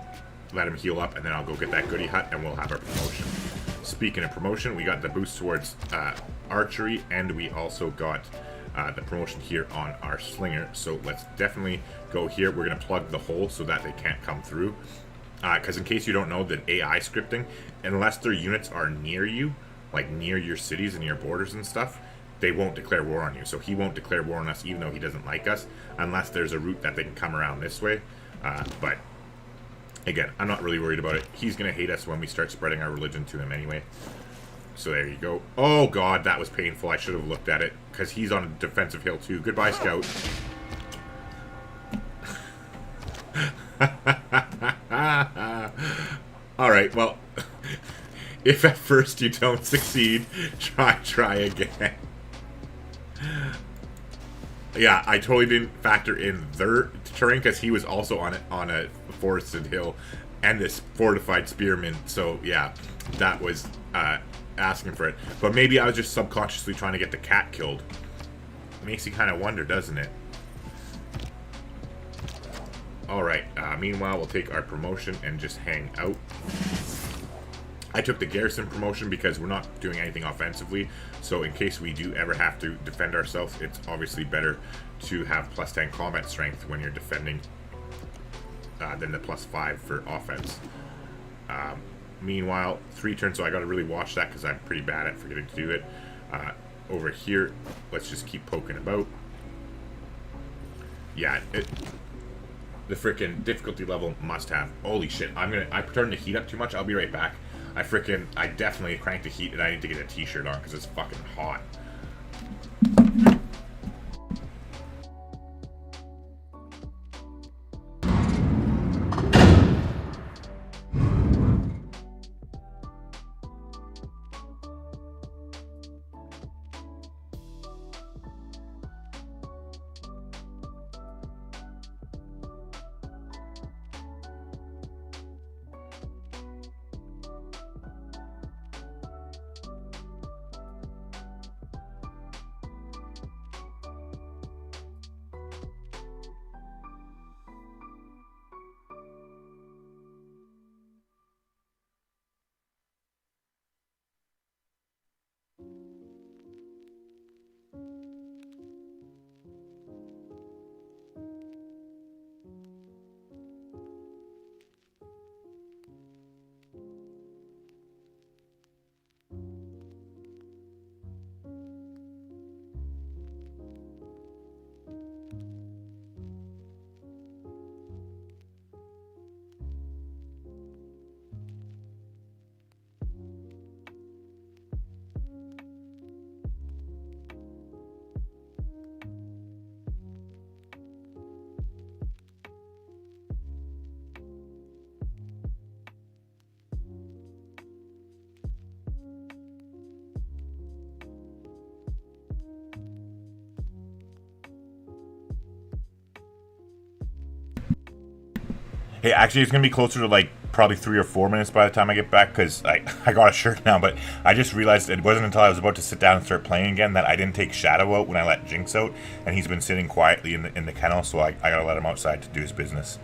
let him heal up, and then I'll go get that goodie hut, and we'll have our promotion. Speaking of promotion, we got the boost towards archery, and we also got the promotion here on our slinger. So let's definitely go here. We're going to plug the hole so that they can't come through. Because in case you don't know, the AI scripting, unless their units are near you, like near your cities and your borders and stuff, they won't declare war on you. So he won't declare war on us even though he doesn't like us, unless there's a route that they can come around this way. But again, I'm not really worried about it. He's going to hate us when we start spreading our religion to him anyway. So there you go. Oh god, that was painful. I should have looked at it, because he's on a defensive hill too. Goodbye, scout. Alright, well, if at first you don't succeed, try again. Yeah, I totally didn't factor in their terrain, because he was also on a forested hill and this fortified spearman. So yeah, that was asking for it. But maybe I was just subconsciously trying to get the cat killed. It makes you kind of wonder, doesn't it? Alright, meanwhile, we'll take our promotion and just hang out. I took the garrison promotion because we're not doing anything offensively, so in case we do ever have to defend ourselves, it's obviously better to have +10 combat strength when you're defending than the +5 for offense. Meanwhile, 3 turns, so I gotta really watch that because I'm pretty bad at forgetting to do it. Over here, let's just keep poking about. Yeah, the freaking difficulty level must have. Holy shit, I turned the heat up too much. I'll be right back. I definitely cranked the heat, and I need to get a t-shirt on because it's fucking hot. Hey, actually, it's going to be closer to, like, probably 3 or 4 minutes by the time I get back, because I got a shirt now, but I just realized it wasn't until I was about to sit down and start playing again that I didn't take Shadow out when I let Jinx out, and he's been sitting quietly in the kennel, so I gotta let him outside to do his business.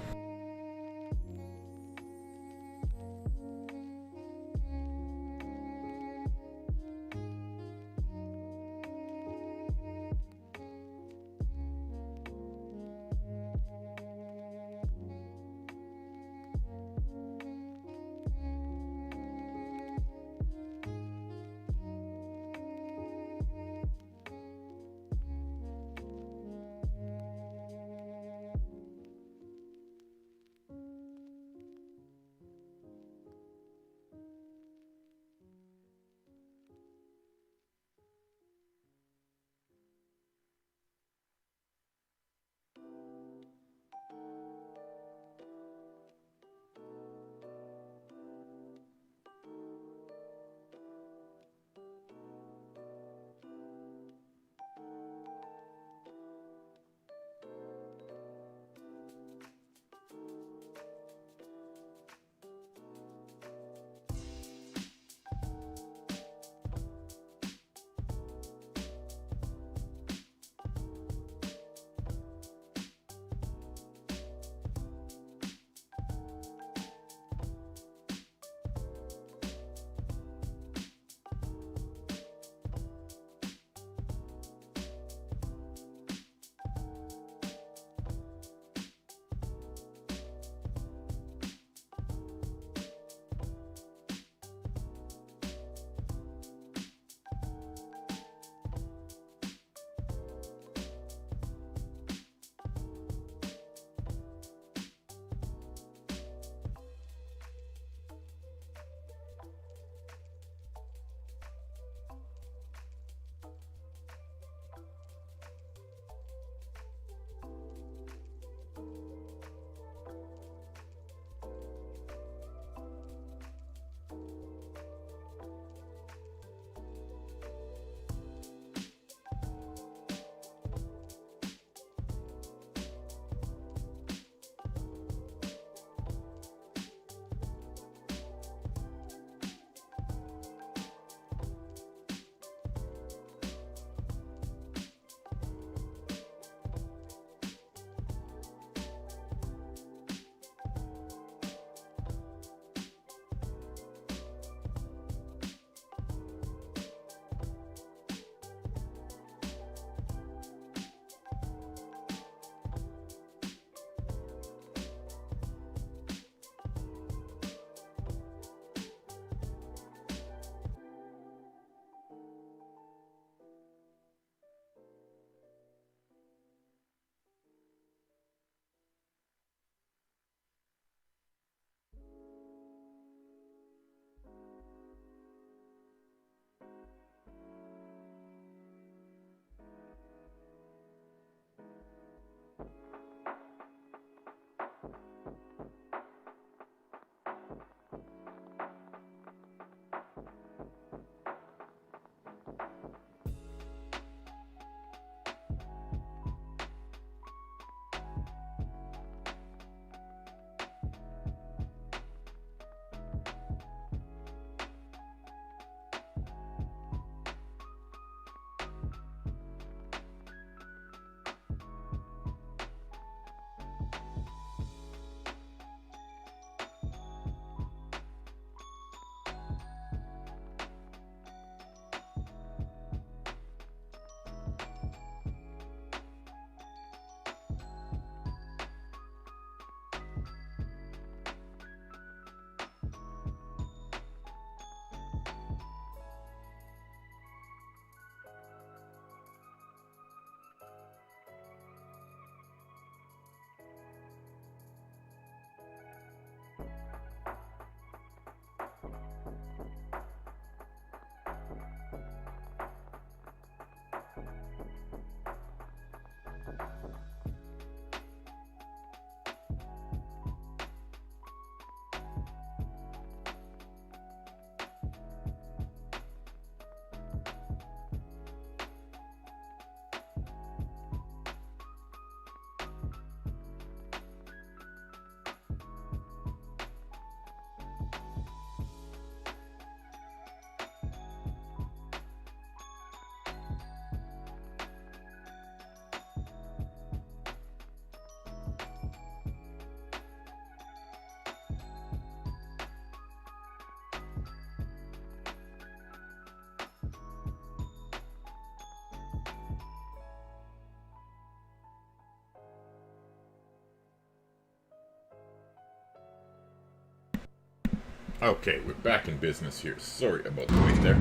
Okay, we're back in business here. Sorry about the wait there.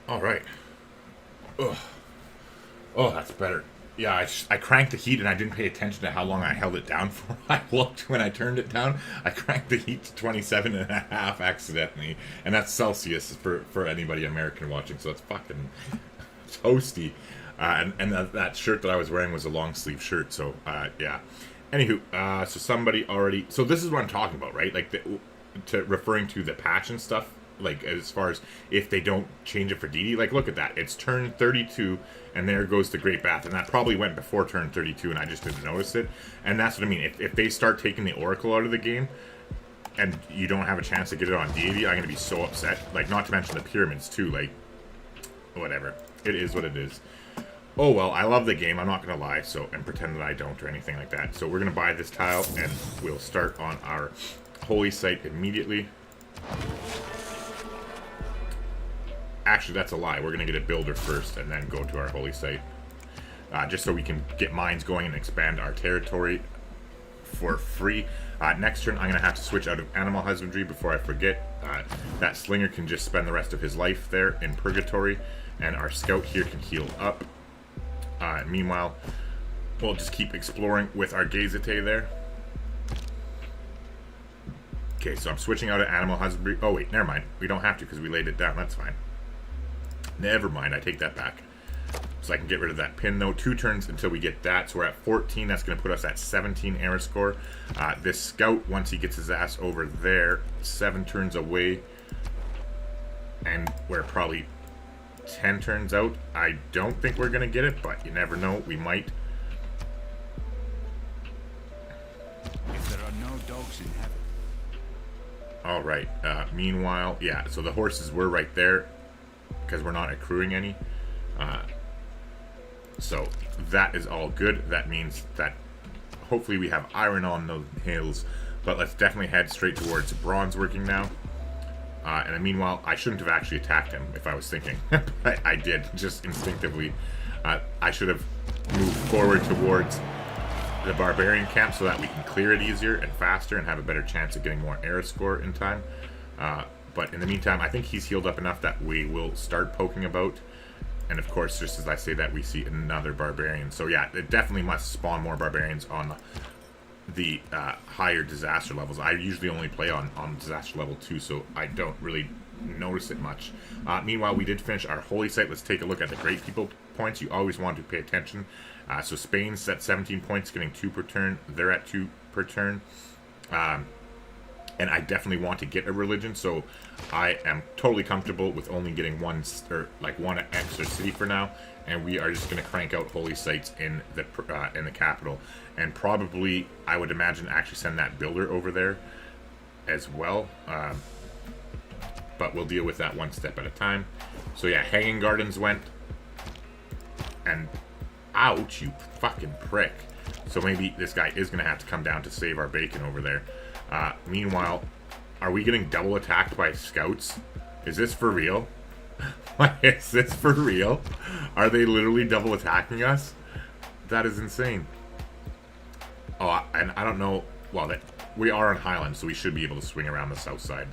All right. Ugh. Oh, that's better. Yeah, I cranked the heat and I didn't pay attention to how long I held it down for. I looked when I turned it down. I cranked the heat to 27.5 accidentally. And that's Celsius for anybody American watching. So it's fucking toasty. And that shirt that I was wearing was a long sleeve shirt. So, yeah. Anywho, so somebody already... So this is what I'm talking about, right? Like, referring to the patch and stuff. Like, as far as if they don't change it for DD, like, look at that. It's turn 32, and there goes the Great Bath. And that probably went before turn 32, and I just didn't notice it. And that's what I mean. If they start taking the Oracle out of the game, and you don't have a chance to get it on deity, I'm going to be so upset. Like, not to mention the pyramids, too. Like, whatever. It is what it is. Oh, well, I love the game. I'm not going to lie, so and pretend that I don't or anything like that. So we're going to buy this tile, and we'll start on our holy site immediately. Actually, that's a lie. We're going to get a builder first and then go to our holy site. Just so we can get mines going and expand our territory for free. Next turn, I'm going to have to switch out of animal husbandry before I forget. That slinger can just spend the rest of his life there in purgatory. And our scout here can heal up. Meanwhile, we'll just keep exploring with our Gazete there. Okay, so I'm switching out of animal husbandry. Oh, wait, never mind. We don't have to because we laid it down. That's fine. Never mind, I take that back. So I can get rid of that pin, though. 2 turns until we get that. So we're at 14. That's going to put us at 17 error score. This scout, once he gets his ass over there, 7 turns away. And we're probably 10 turns out. I don't think we're going to get it, but you never know. We might. If there are no dogs in heaven. All right. Meanwhile, yeah, so the horses were right there. Because we're not accruing any. So that is all good. That means that hopefully we have iron on those hills. But let's definitely head straight towards bronze working now. And then meanwhile, I shouldn't have actually attacked him if I was thinking. But I did, just instinctively. I should have moved forward towards the barbarian camp so that we can clear it easier and faster and have a better chance of getting more error score in time. But in the meantime, I think he's healed up enough that we will start poking about. And of course, just as I say that, we see another barbarian. So yeah, it definitely must spawn more barbarians on the higher disaster levels. I usually only play on disaster level 2, so I don't really notice it much. Meanwhile, we did finish our holy site. Let's take a look at the great people points. You always want to pay attention. So Spain's at 17 points, getting 2 per turn. They're at 2 per turn. And I definitely want to get a religion, so I am totally comfortable with only getting one extra city for now, and we are just going to crank out holy sites in the capital, and probably I would imagine actually send that builder over there as well. But we'll deal with that one step at a time. So yeah, Hanging Gardens went, and ouch, you fucking prick. So maybe this guy is going to have to come down to save our bacon over there. Meanwhile, are we getting double attacked by scouts? Is this for real? Is this for real? Are they literally double attacking us? That is insane. Oh, and I don't know. Well, we are on Highland, so we should be able to swing around the south side.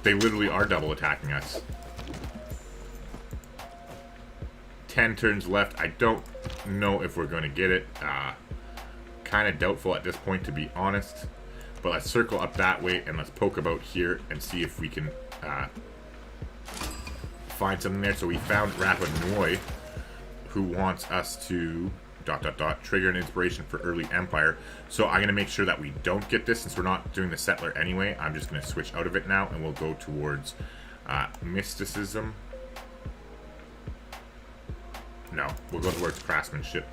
They literally are double attacking us. 10 turns left. I don't know if we're going to get it. Kind of doubtful at this point, to be honest. But let's circle up that way and let's poke about here and see if we can find something there. So we found Rapa Nui, who wants us to ... trigger an inspiration for early empire. So I'm going to make sure that we don't get this, since we're not doing the settler anyway. I'm just going to switch out of it now, and we'll go towards mysticism. No, we'll go towards craftsmanship.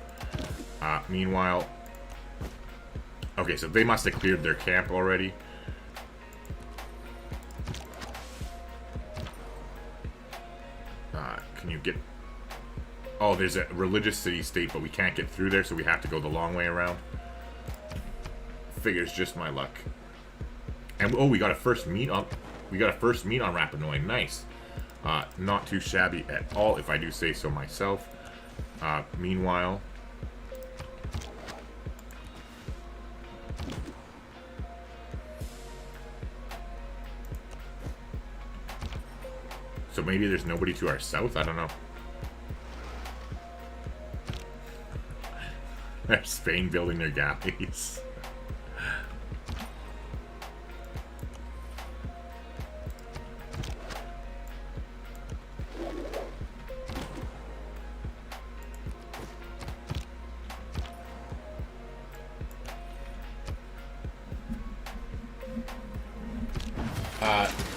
Meanwhile, okay, so they must have cleared their camp already. Can you get... Oh, there's a religious city-state, but we can't get through there, so we have to go the long way around. Figures just my luck. And oh, we got a first meet on... We got a first meet on Rapa Nui. Nice. Not too shabby at all, if I do say so myself. Meanwhile... So maybe there's nobody to our south? I don't know. Spain building their galleys.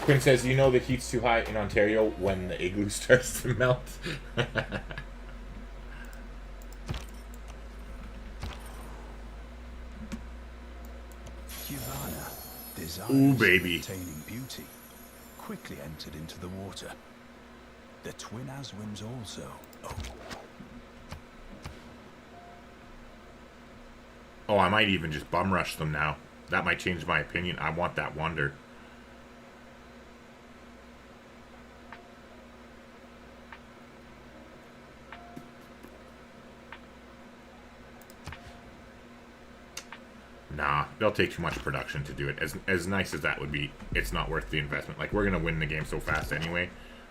Quinn says, you know the heat's too high in Ontario when the igloo starts to melt. Ooh, baby. Attaining beauty, quickly entered into the water. The twin Aswins also. Oh, I might even just bum rush them now. That might change my opinion. I want that wonder. Nah, they'll take too much production to do it. As nice as that would be, it's not worth the investment. Like, we're going to win the game so fast anyway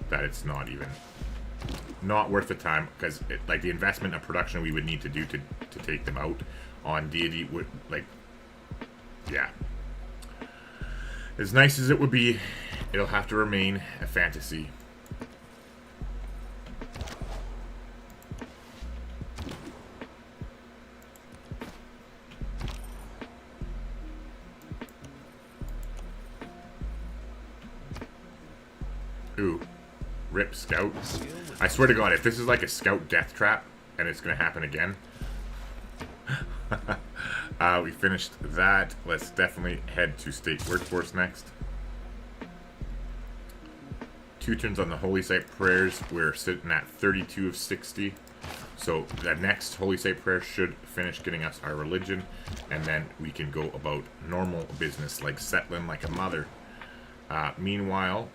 that it's not even... not worth the time, because, like, the investment of production we would need to do to take them out on Deity would, like... Yeah. As nice as it would be, it'll have to remain a fantasy. Ooh. Rip Scout. I swear to God, if this is like a Scout death trap, and it's going to happen again. We finished that. Let's definitely head to State Workforce next. 2 turns on the Holy Site Prayers. We're sitting at 32 of 60. So the next Holy Site Prayer should finish getting us our religion. And then we can go about normal business, like settling like a mother. Meanwhile...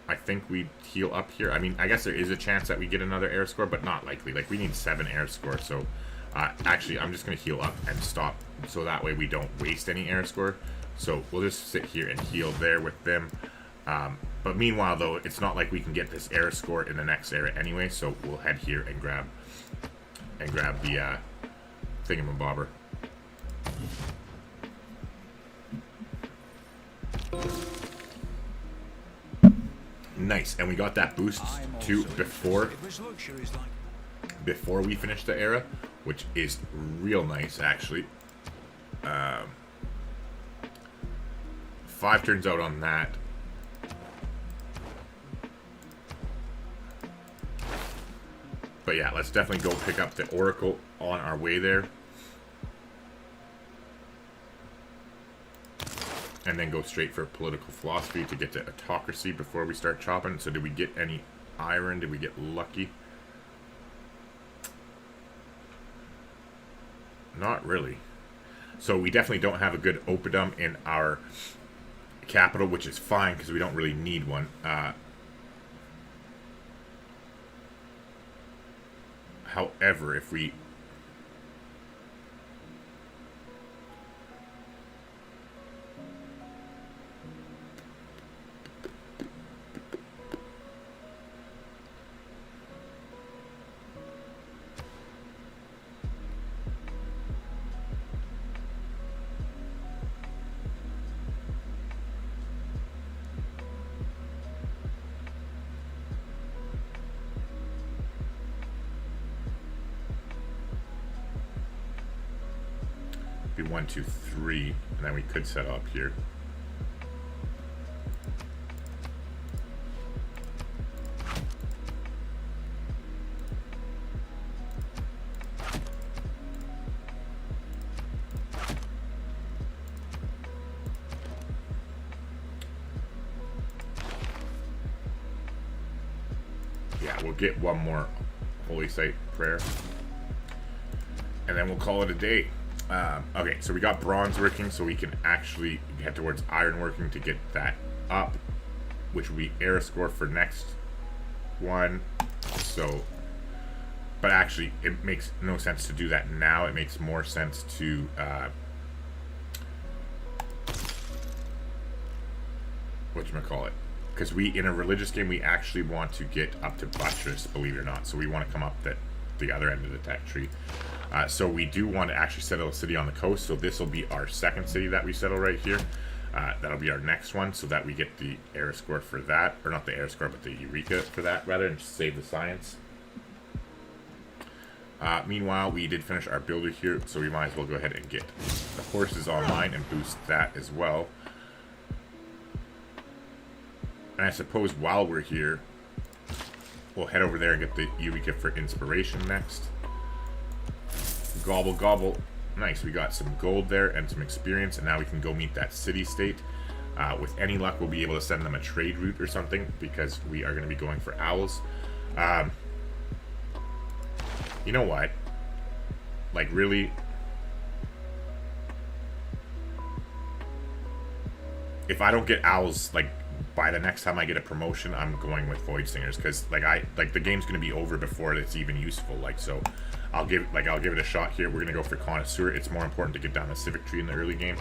I think we heal up here. I mean, I guess there is a chance that we get another air score, but not likely. Like, we need 7 air score, so... actually, I'm just going to heal up and stop, so that way we don't waste any air score. So, we'll just sit here and heal there with them. But meanwhile, though, it's not like we can get this air score in the next era anyway, so we'll head here and grab the thingamabobber. Nice, and we got that boost too before we finish the era, which is real nice actually. 5 turns out on that. But yeah, let's definitely go pick up the Oracle on our way there. And then go straight for political philosophy to get to autocracy before we start chopping. So did we get any iron? Did we get lucky? Not really. So we definitely don't have a good oppidum in our capital, which is fine because we don't really need one. However, if we... be 1, 2, 3, and then we could set up here. Yeah, we'll get one more Holy Site Prayer, and then we'll call it a day. Okay, so we got bronze working, so we can actually head towards iron working to get that up, which will be air score for next one. So, but actually, it makes no sense to do that now. It makes more sense to whatchamacallit, because we, in a religious game, we actually want to get up to buttress, believe it or not. So we want to come up the other end of the tech tree. So we do want to actually settle a city on the coast. So this will be our second city that we settle right here. That'll be our next one, so that we get the error score for that, or not the error score, but the Eureka for that, rather, and save the science. Meanwhile, we did finish our builder here, so we might as well go ahead and get the horses online and boost that as well. And I suppose while we're here, we'll head over there and get the Eureka for inspiration next. Gobble, gobble. Nice, we got some gold there and some experience, and now we can go meet that city-state. With any luck, we'll be able to send them a trade route or something, because we are going to be going for owls. You know what? Like, really? If I don't get owls, like, by the next time I get a promotion, I'm going with Void Singers, because, like, the game's going to be over before it's even useful, like, so... I'll give it a shot here. We're going to go for Connoisseur. It's more important to get down the Civic Tree in the early game.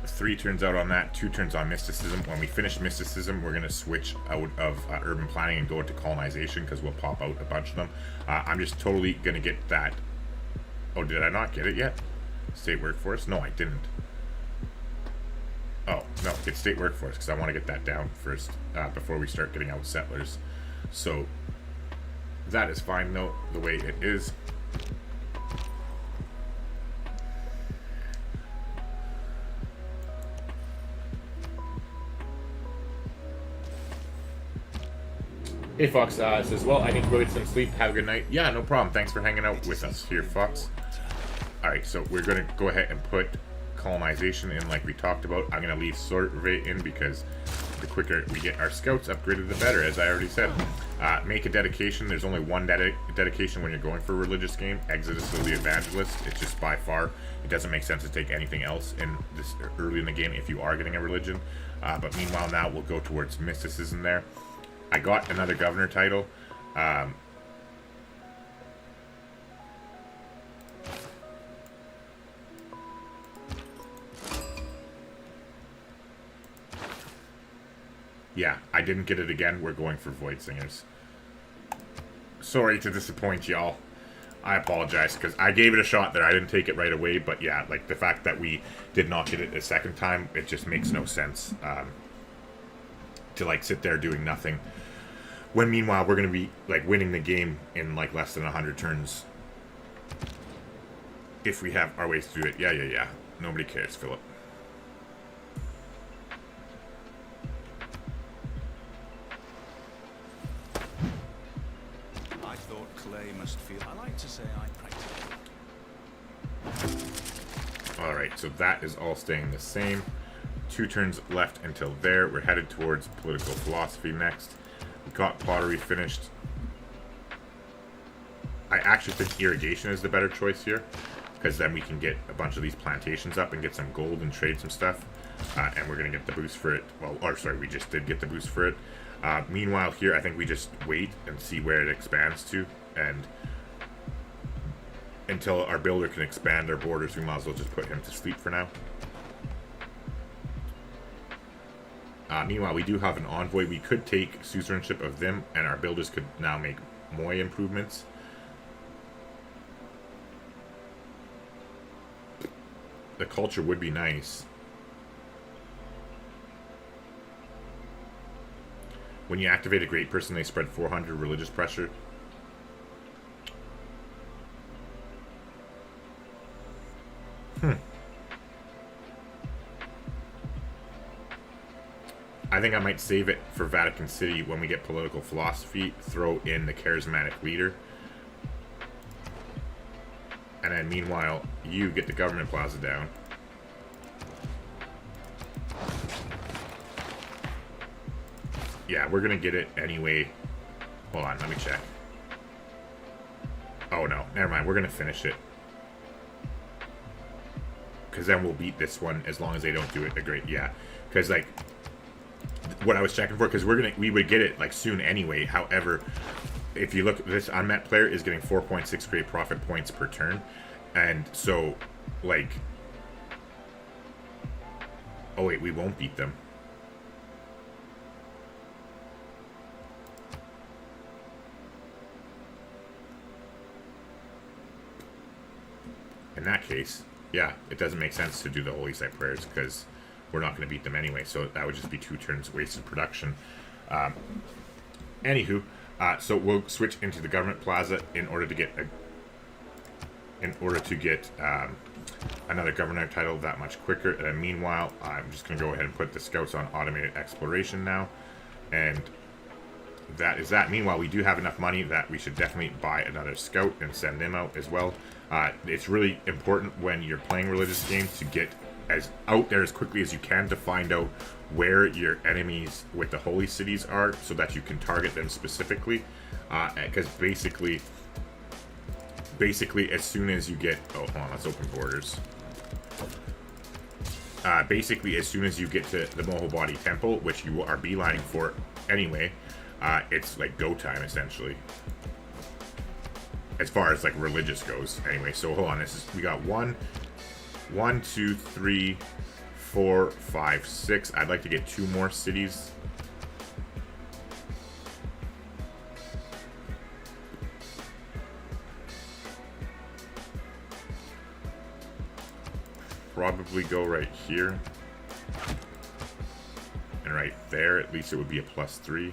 3 turns out on that, 2 turns on Mysticism. When we finish Mysticism, we're going to switch out of Urban Planning and go into Colonization, because we'll pop out a bunch of them. I'm just totally going to get that. Oh, did I not get it yet? State Workforce? No, I didn't. Oh, no, get State Workforce, because I want to get that down first before we start getting out settlers. So, that is fine, though, the way it is. Hey, Fox says, well, I need to go get some sleep. Have a good night. Yeah, no problem. Thanks for hanging out with us here, Fox. Alright, so we're going to go ahead and put Colonization in like we talked about. I'm going to leave Survey in because the quicker we get our scouts upgraded, the better, as I already said. Make a dedication. There's only one dedication when you're going for a religious game. Exodus of the Evangelist. It's just by far, it doesn't make sense to take anything else in this early in the game if you are getting a religion. But meanwhile, now we'll go towards mysticism there. I got another governor title. Yeah, I didn't get it again. We're going for Void Singers. Sorry to disappoint y'all. I apologize, because I gave it a shot there. I didn't take it right away, but yeah, like the fact that we did not get it a second time, it just makes no sense to like sit there doing nothing. When meanwhile, we're going to be like winning the game in like less than 100 turns. If we have our ways through it. Yeah. Nobody cares, Philip. I thought clay must feel. I like to say I practice. Alright, so that is all staying the same. 2 turns left until there. We're headed towards political philosophy next. We got pottery finished. I actually think irrigation is the better choice here, because then we can get a bunch of these plantations up and get some gold and trade some stuff. And we're going to get the boost for it. Well, or sorry, we just did get the boost for it. Meanwhile here, I think we just wait and see where it expands to. And until our builder can expand our borders, we might as well just put him to sleep for now. Meanwhile, we do have an envoy. We could take suzerainship of them, and our builders could now make Moy improvements. The culture would be nice. When you activate a great person, they spread 400 religious pressure. I think I might save it for Vatican City when we get political philosophy. Throw in the charismatic leader. And then meanwhile, you get the government plaza down. Yeah, we're going to get it anyway. Hold on, let me check. Oh no, never mind. We're going to finish it. Because then we'll beat this one as long as they don't do it a great... Yeah, because like... What I was checking for, because we would get it like soon anyway. However, if you look, this unmet player is getting 4.6 great profit points per turn, And so, like... Oh wait, we won't beat them. In that case, yeah, it doesn't make sense to do the Holy Site prayers because we're not going to beat them anyway. So that would just be 2 turns wasted production. Anywho, so we'll switch into the government plaza in order to get another governor title that much quicker. And then meanwhile, I'm just going to go ahead and put the scouts on automated exploration now, and that is that. Meanwhile, we do have enough money that we should definitely buy another scout and send them out as well. It's really important when you're playing religious games to get as out there as quickly as you can to find out where your enemies with the holy cities are, so that you can target them specifically. Because basically, as soon as you get... Oh, hold on, let's open borders. Basically, as soon as you get to the Mohobody Temple, which you are beelining for anyway, it's like go time, essentially. As far as like religious goes, anyway. So hold on, we got 1, 2, 3, 4, 5, 6. I'd like to get 2 more cities. Probably go right here and right there. At least it would be a +3.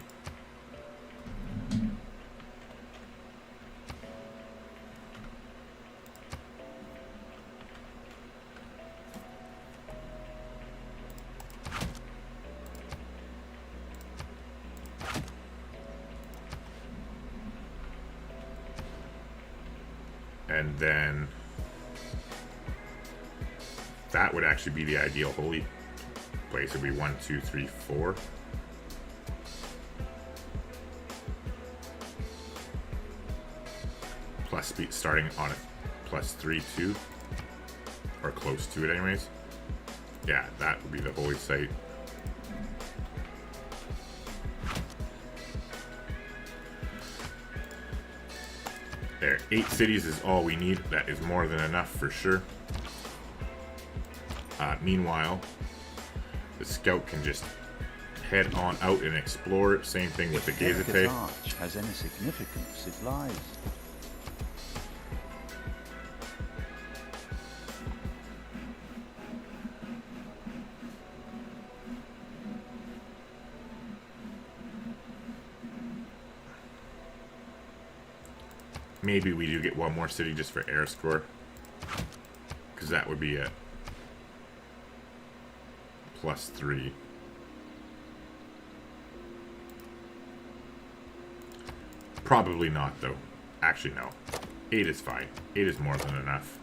And then that would actually be the ideal holy place. It would be 1, 2, 3, 4. Plus speed starting on a +3 too. Or close to it anyways. Yeah, that would be the holy site. There, 8 cities is all we need. That is more than enough for sure. Meanwhile, the scout can just head on out and explore. Same thing with the If Gazete. arch has any significance, it lies. Maybe we do get 1 more city just for air score, because that would be a +3. Probably not, though. Actually, no. 8 is fine. 8 is more than enough.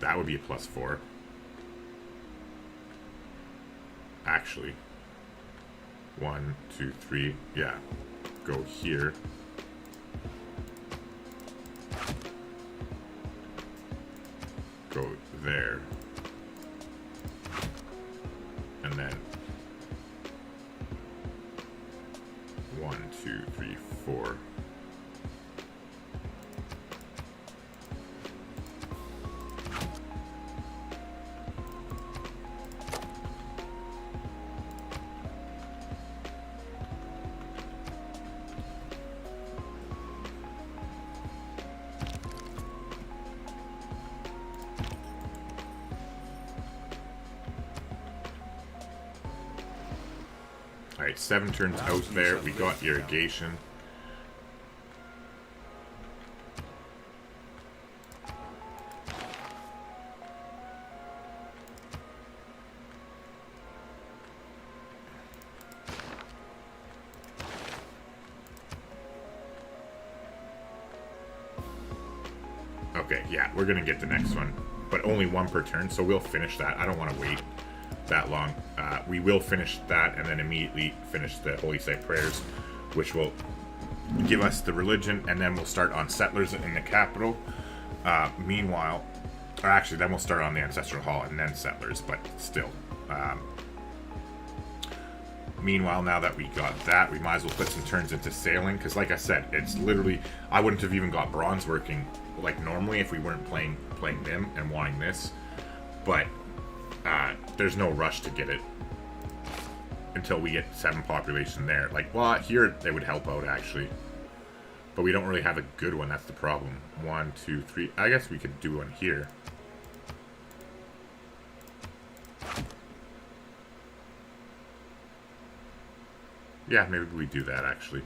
That would be a +4. Actually. 1, 2, 3. Yeah. Go here. Go there. And then 1, 2, 3, 4. Alright, 7 turns out there. We got irrigation. Okay, yeah, we're gonna get the next one. But only 1 per turn, so we'll finish that. I don't want to wait that long. We will finish that and then immediately finish the Holy Site prayers, which will give us the religion, and then we'll start on settlers in the capital. Meanwhile, or actually, then we'll start on the ancestral hall and then settlers, but still. Meanwhile, now that we got that, we might as well put some turns into sailing, because like I said, it's literally, I wouldn't have even got bronze working like normally if we weren't playing them and wanting this, but there's no rush to get it until we get 7 population there. Like, well, here they would help out actually, but we don't really have a good one. That's the problem. 1, 2, 3. I guess we could do one here. Yeah, maybe we do that actually.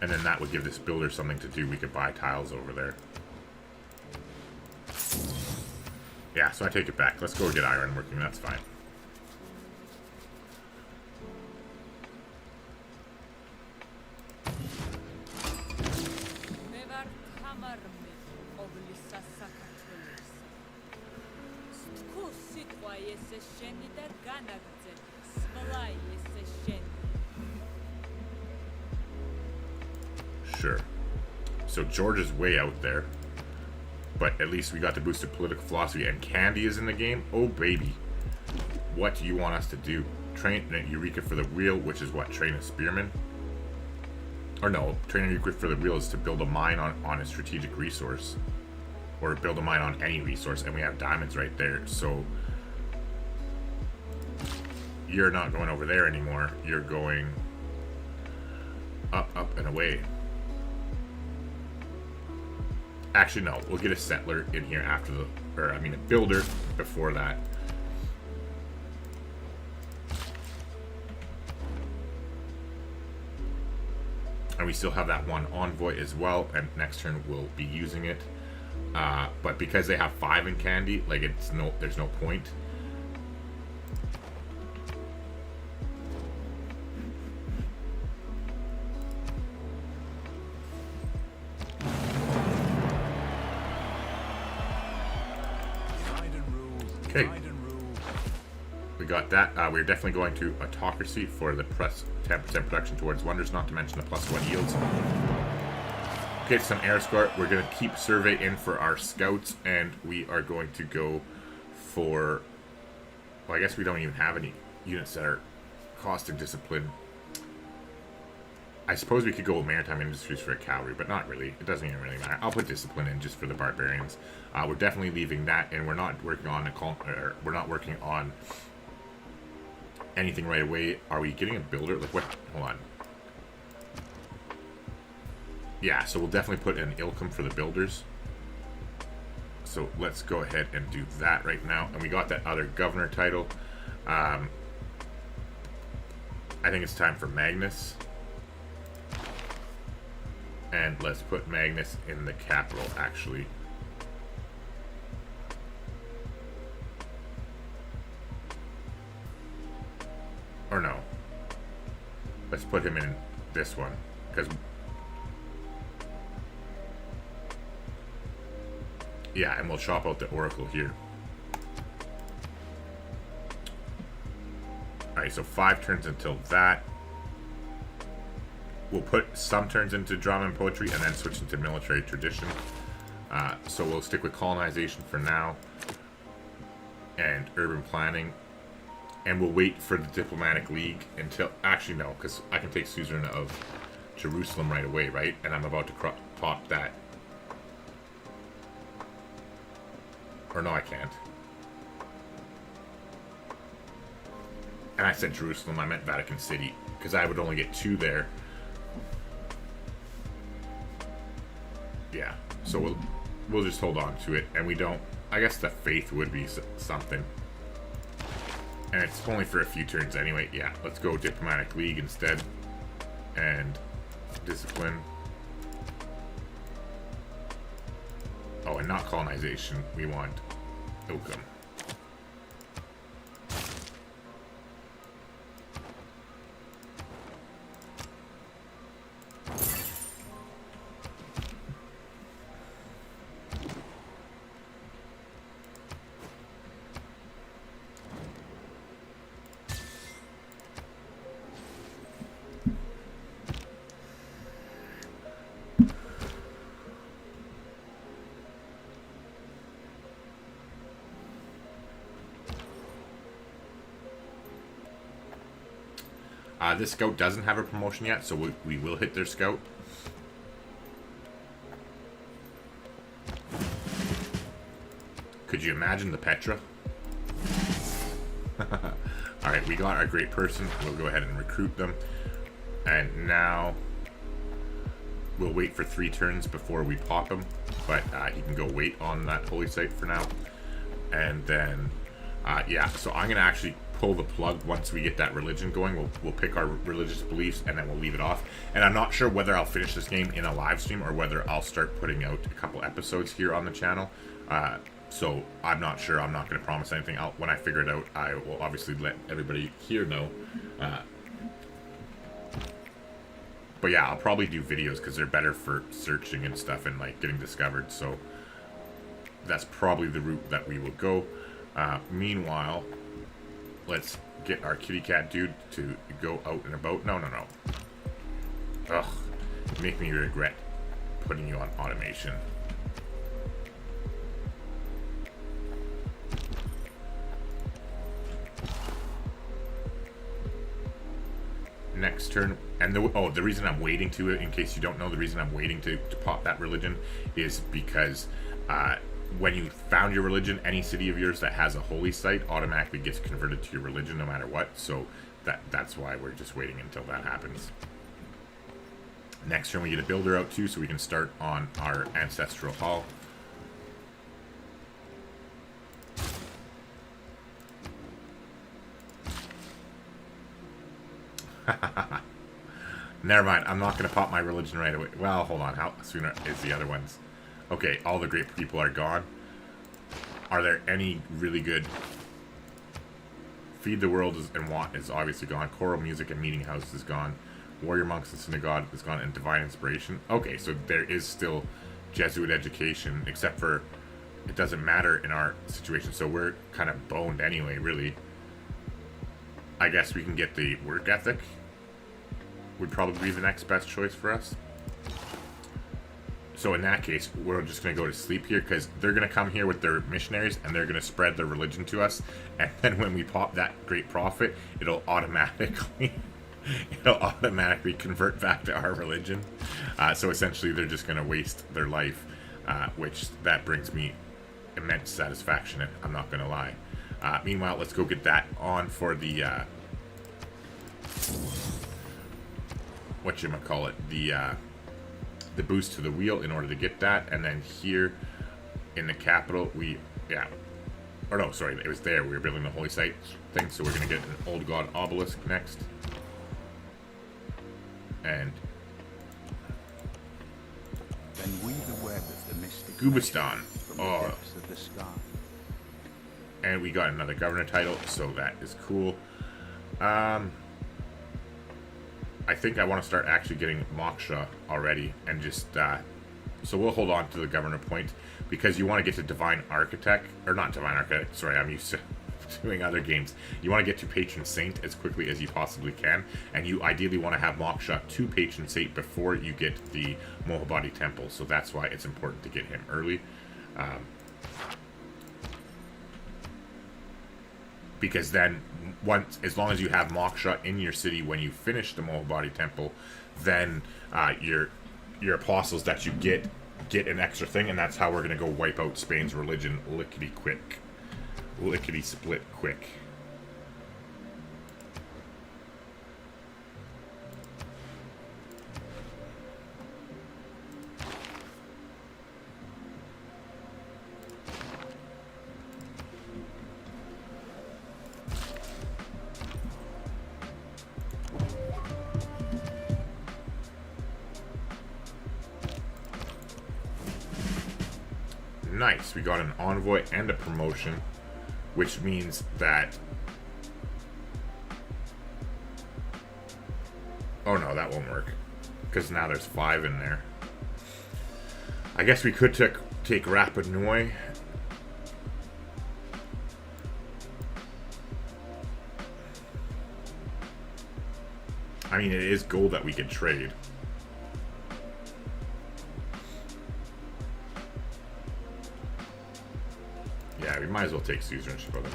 And then that would give this builder something to do. We could buy tiles over there. Yeah, so I take it back. Let's go get iron working. That's fine. Sure. So George is way out there. But at least we got the boosted political philosophy, and Candy is in the game. Oh, baby. What do you want us to do? Train Eureka for the wheel, which is what? Train a spearman? Or no, train a Eureka for the wheel is to build a mine on a strategic resource. Or build a mine on any resource, and we have diamonds right there. So you're not going over there anymore. You're going up, up, and away. Actually, no. We'll get a settler in here after the... Or, I mean, a builder before that. And we still have that one envoy as well. And next turn we'll be using it. But because they have 5 in Candy, like, there's no point. Okay, we got that. We're definitely going to autocracy for the plus 10% production towards wonders, not to mention the +1 yields. Get some air score. We're going to keep survey in for our scouts, and we are going to go for... Well, I guess we don't even have any units that are costing discipline. I suppose we could go with maritime industries for a cavalry, but not really. It doesn't even really matter. I'll put discipline in just for the barbarians. We're definitely leaving that, and we're not working on we're not working on anything right away. Are we getting a builder? Like what? Hold on. Yeah, so we'll definitely put in Ilkham for the builders. So let's go ahead and do that right now. And we got that other governor title. I think it's time for Magnus. And let's put Magnus in the capital, actually. Or no. Let's put him in this one. Because... Yeah, and we'll chop out the Oracle here. Alright, so 5 turns until that. We'll put some turns into drama and poetry and then switch into military tradition. So we'll stick with colonization for now. And urban planning. And we'll wait for the diplomatic league until... Actually, no, because I can take suzerain of Jerusalem right away, right? And I'm about to pop that. Or no, I can't. And I said Jerusalem, I meant Vatican City. Because I would only get 2 there. Yeah, so we'll just hold on to it, and we don't... I guess the faith would be something. And it's only for a few turns anyway. Yeah, let's go Diplomatic League instead. And discipline. Oh, and not colonization. We want Ilkham. This scout doesn't have a promotion yet, so we will hit their scout. Could you imagine the Petra? Alright, we got our great person. We'll go ahead and recruit them. And now we'll wait for 3 turns before we pop him. But he can go wait on that holy site for now. And then, yeah, so I'm going to actually pull the plug once we get that religion going. We'll pick our religious beliefs and then we'll leave it off. And I'm not sure whether I'll finish this game in a live stream or whether I'll start putting out a couple episodes here on the channel. So I'm not sure. I'm not going to promise anything. When I figure it out, I will obviously let everybody here know. But yeah, I'll probably do videos because they're better for searching and stuff and like getting discovered. So that's probably the route that we will go. Meanwhile, let's get our kitty cat dude to go out and about. No. Ugh, make me regret putting you on automation. Next turn, and the reason I'm waiting to it, in case you don't know, the reason I'm waiting to pop that religion is because when you found your religion, any city of yours that has a holy site automatically gets converted to your religion no matter what. So that's why we're just waiting until that happens. Next turn we get a builder out too, so we can start on our ancestral hall. Never mind, I'm not going to pop my religion right away. Well, hold on, how sooner is the other ones? Okay, all the great people are gone. Are there any really good? Feed the World and Want is obviously gone. Choral Music and Meeting House is gone. Warrior Monks and Synagogue is gone, and Divine Inspiration. Okay, so there is still Jesuit education, except for it doesn't matter in our situation, so we're kind of boned anyway, really. I guess we can get the work ethic. Would probably be the next best choice for us. So in that case, we're just going to go to sleep here because they're going to come here with their missionaries and they're going to spread their religion to us. And then when we pop that great prophet, it'll automatically convert back to our religion. So essentially, they're just going to waste their life, which that brings me immense satisfaction. I'm not going to lie. Meanwhile, let's go get that on for the whatchamacallit, the boost to the wheel in order to get that. And then here in the capital, or no, sorry, it was there. We were building the holy site thing, so we're going to get an old god obelisk next. And then weave the web of the mystic Gubistan. from the depths of the sky. And we got another governor title, so that is cool. I think I want to start actually getting Moksha already, and just, so we'll hold on to the governor point, because you want to get to Divine Architect, or not Divine Architect, sorry, I'm used to doing other games. You want to get to Patron Saint as quickly as you possibly can, and you ideally want to have Moksha to Patron Saint before you get the Mohabadi Temple, so that's why it's important to get him early. Because then, as long as you have Moksha in your city when you finish the Mohabadi Temple, then your apostles that you get an extra thing, and that's how we're going to go wipe out Spain's religion lickety-split quick. Nice, we got an envoy and a promotion, which means that... Oh no, that won't work, because now there's 5 in there. I guess we could take Rapa Nui. I mean, it is gold that we could trade. Yeah, we might as well take suzerainship of them.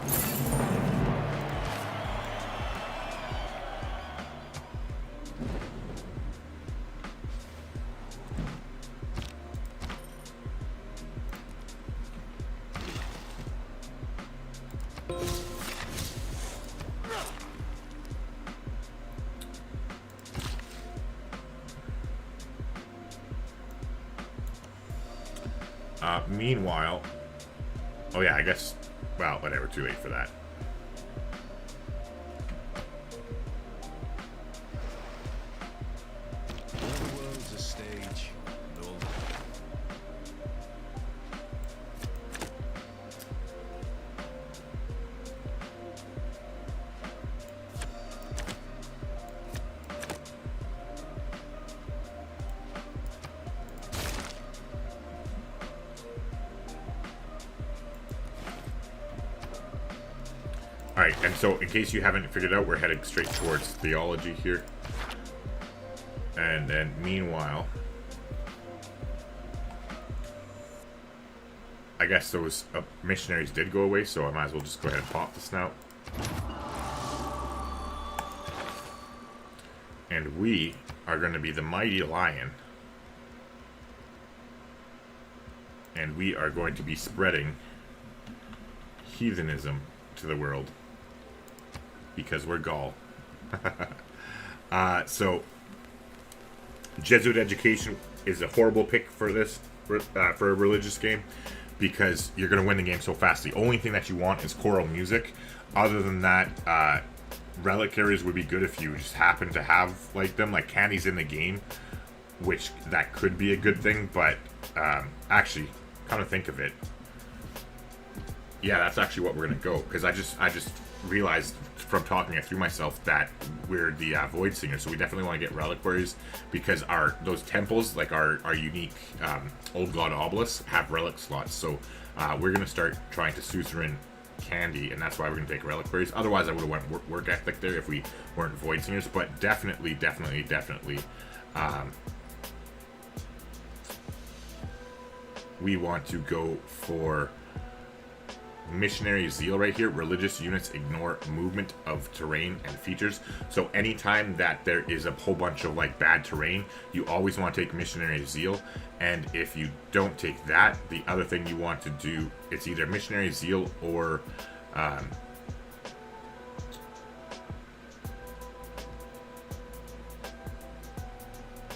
Meanwhile, oh yeah, I guess, well, whatever, too late for that. All the world's a stage, and all Alright, and so in case you haven't figured out, we're heading straight towards theology here. And then meanwhile, I guess those missionaries did go away, so I might as well just go ahead and pop the snout. And we are going to be the mighty lion. And we are going to be spreading heathenism to the world. Because we're Gaul. So, Jesuit education is a horrible pick for this, for a religious game, because you're going to win the game so fast. The only thing that you want is choral music. Other than that, reliquaries would be good if you just happen to have like them. Like candy's in the game, which that could be a good thing. But actually, come to think of it, yeah, that's actually what we're going to go. Because I just realized from talking it through myself that we're the Void Singer, so we definitely want to get reliquaries, because those temples, like our unique Old God obelisks, have relic slots. So we're going to start trying to suzerain candy, and that's why we're going to take reliquaries. Otherwise, I would have went work ethic there if we weren't Void Singers. But definitely, we want to go for missionary zeal right here. Religious units ignore movement of terrain and features. So anytime that there is a whole bunch of like bad terrain, you always want to take missionary zeal. And if you don't take that, the other thing you want to do, it's either missionary zeal or the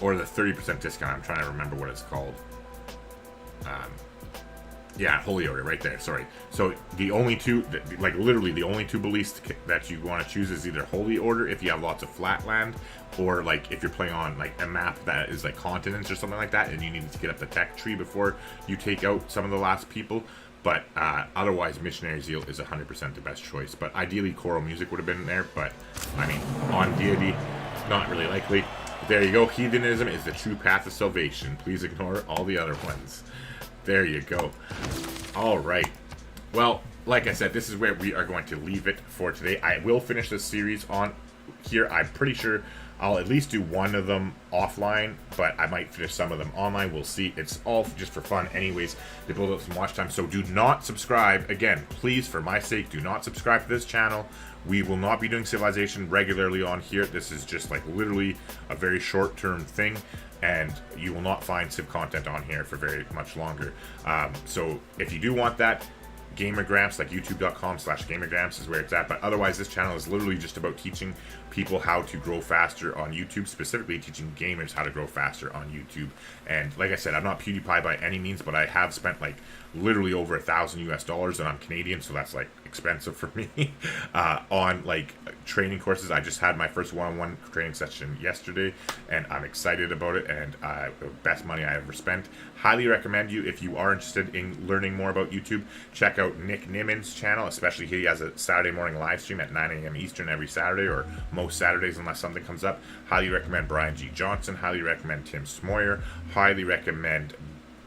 30% discount. I'm trying to remember what it's called. Yeah, Holy Order, right there, sorry. So the only two, like literally the only two beliefs that you want to choose is either Holy Order if you have lots of flat land, or like if you're playing on like a map that is like continents or something like that, and you need to get up the tech tree before you take out some of the last people. But otherwise, Missionary Zeal is 100% the best choice. But ideally, choral music would have been there, but I mean, on deity, not really likely. There you go, heathenism is the true path of salvation. Please ignore all the other ones. There you go. All right. Well, like I said, this is where we are going to leave it for today. I will finish this series on here. I'm pretty sure I'll at least do one of them offline, but I might finish some of them online. We'll see. It's all just for fun anyways, to build up some watch time. So do not subscribe. Again, please, for my sake, do not subscribe to this channel. We will not be doing Civilization regularly on here. This is just like literally a very short-term thing, and you will not find Civ content on here for very much longer. So if you do want that, Gamergramps, like youtube.com/Gamergramps is where it's at. But otherwise, this channel is literally just about teaching people how to grow faster on YouTube, specifically teaching gamers how to grow faster on YouTube. And like I said, I'm not PewDiePie by any means, but I have spent like literally over $1,000 US, and I'm Canadian, so that's like expensive for me, on like training courses. I just had my first one-on-one training session yesterday, and I'm excited about it, and the best money I ever spent. Highly recommend you, if you are interested in learning more about YouTube, check out Nick Niman's channel. Especially he has a Saturday morning live stream at 9 a.m. Eastern every Saturday, or most Saturdays unless something comes up. Highly recommend Brian G. Johnson. Highly recommend Tim Smoyer. Highly recommend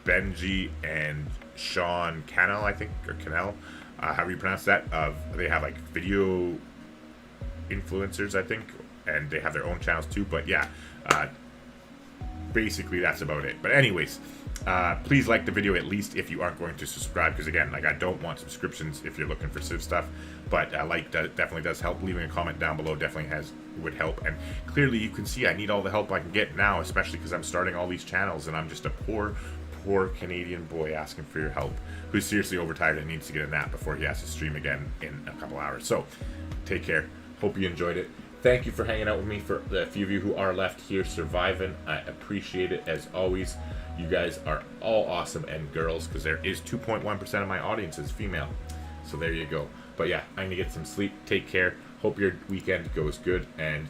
Benji and Sean Cannell, I think, or Cannell, however you pronounce that. They have like video influencers, I think, and they have their own channels too. But yeah, basically that's about it. But anyways, please like the video, at least if you aren't going to subscribe, because again, like, I don't want subscriptions if you're looking for Civ stuff. But like definitely does help. Leaving a comment down below definitely would help. And clearly you can see I need all the help I can get now, especially because I'm starting all these channels and I'm just a poor Canadian boy asking for your help, who's seriously overtired and needs to get a nap before he has to stream again in a couple hours. So take care, hope you enjoyed it, Thank you for hanging out with me. For the few of you who are left here surviving, I appreciate it as always. You guys are all awesome, and girls, because there is 2.1% of my audience is female. So there you go. But yeah, I'm going to get some sleep. Take care. Hope your weekend goes good, and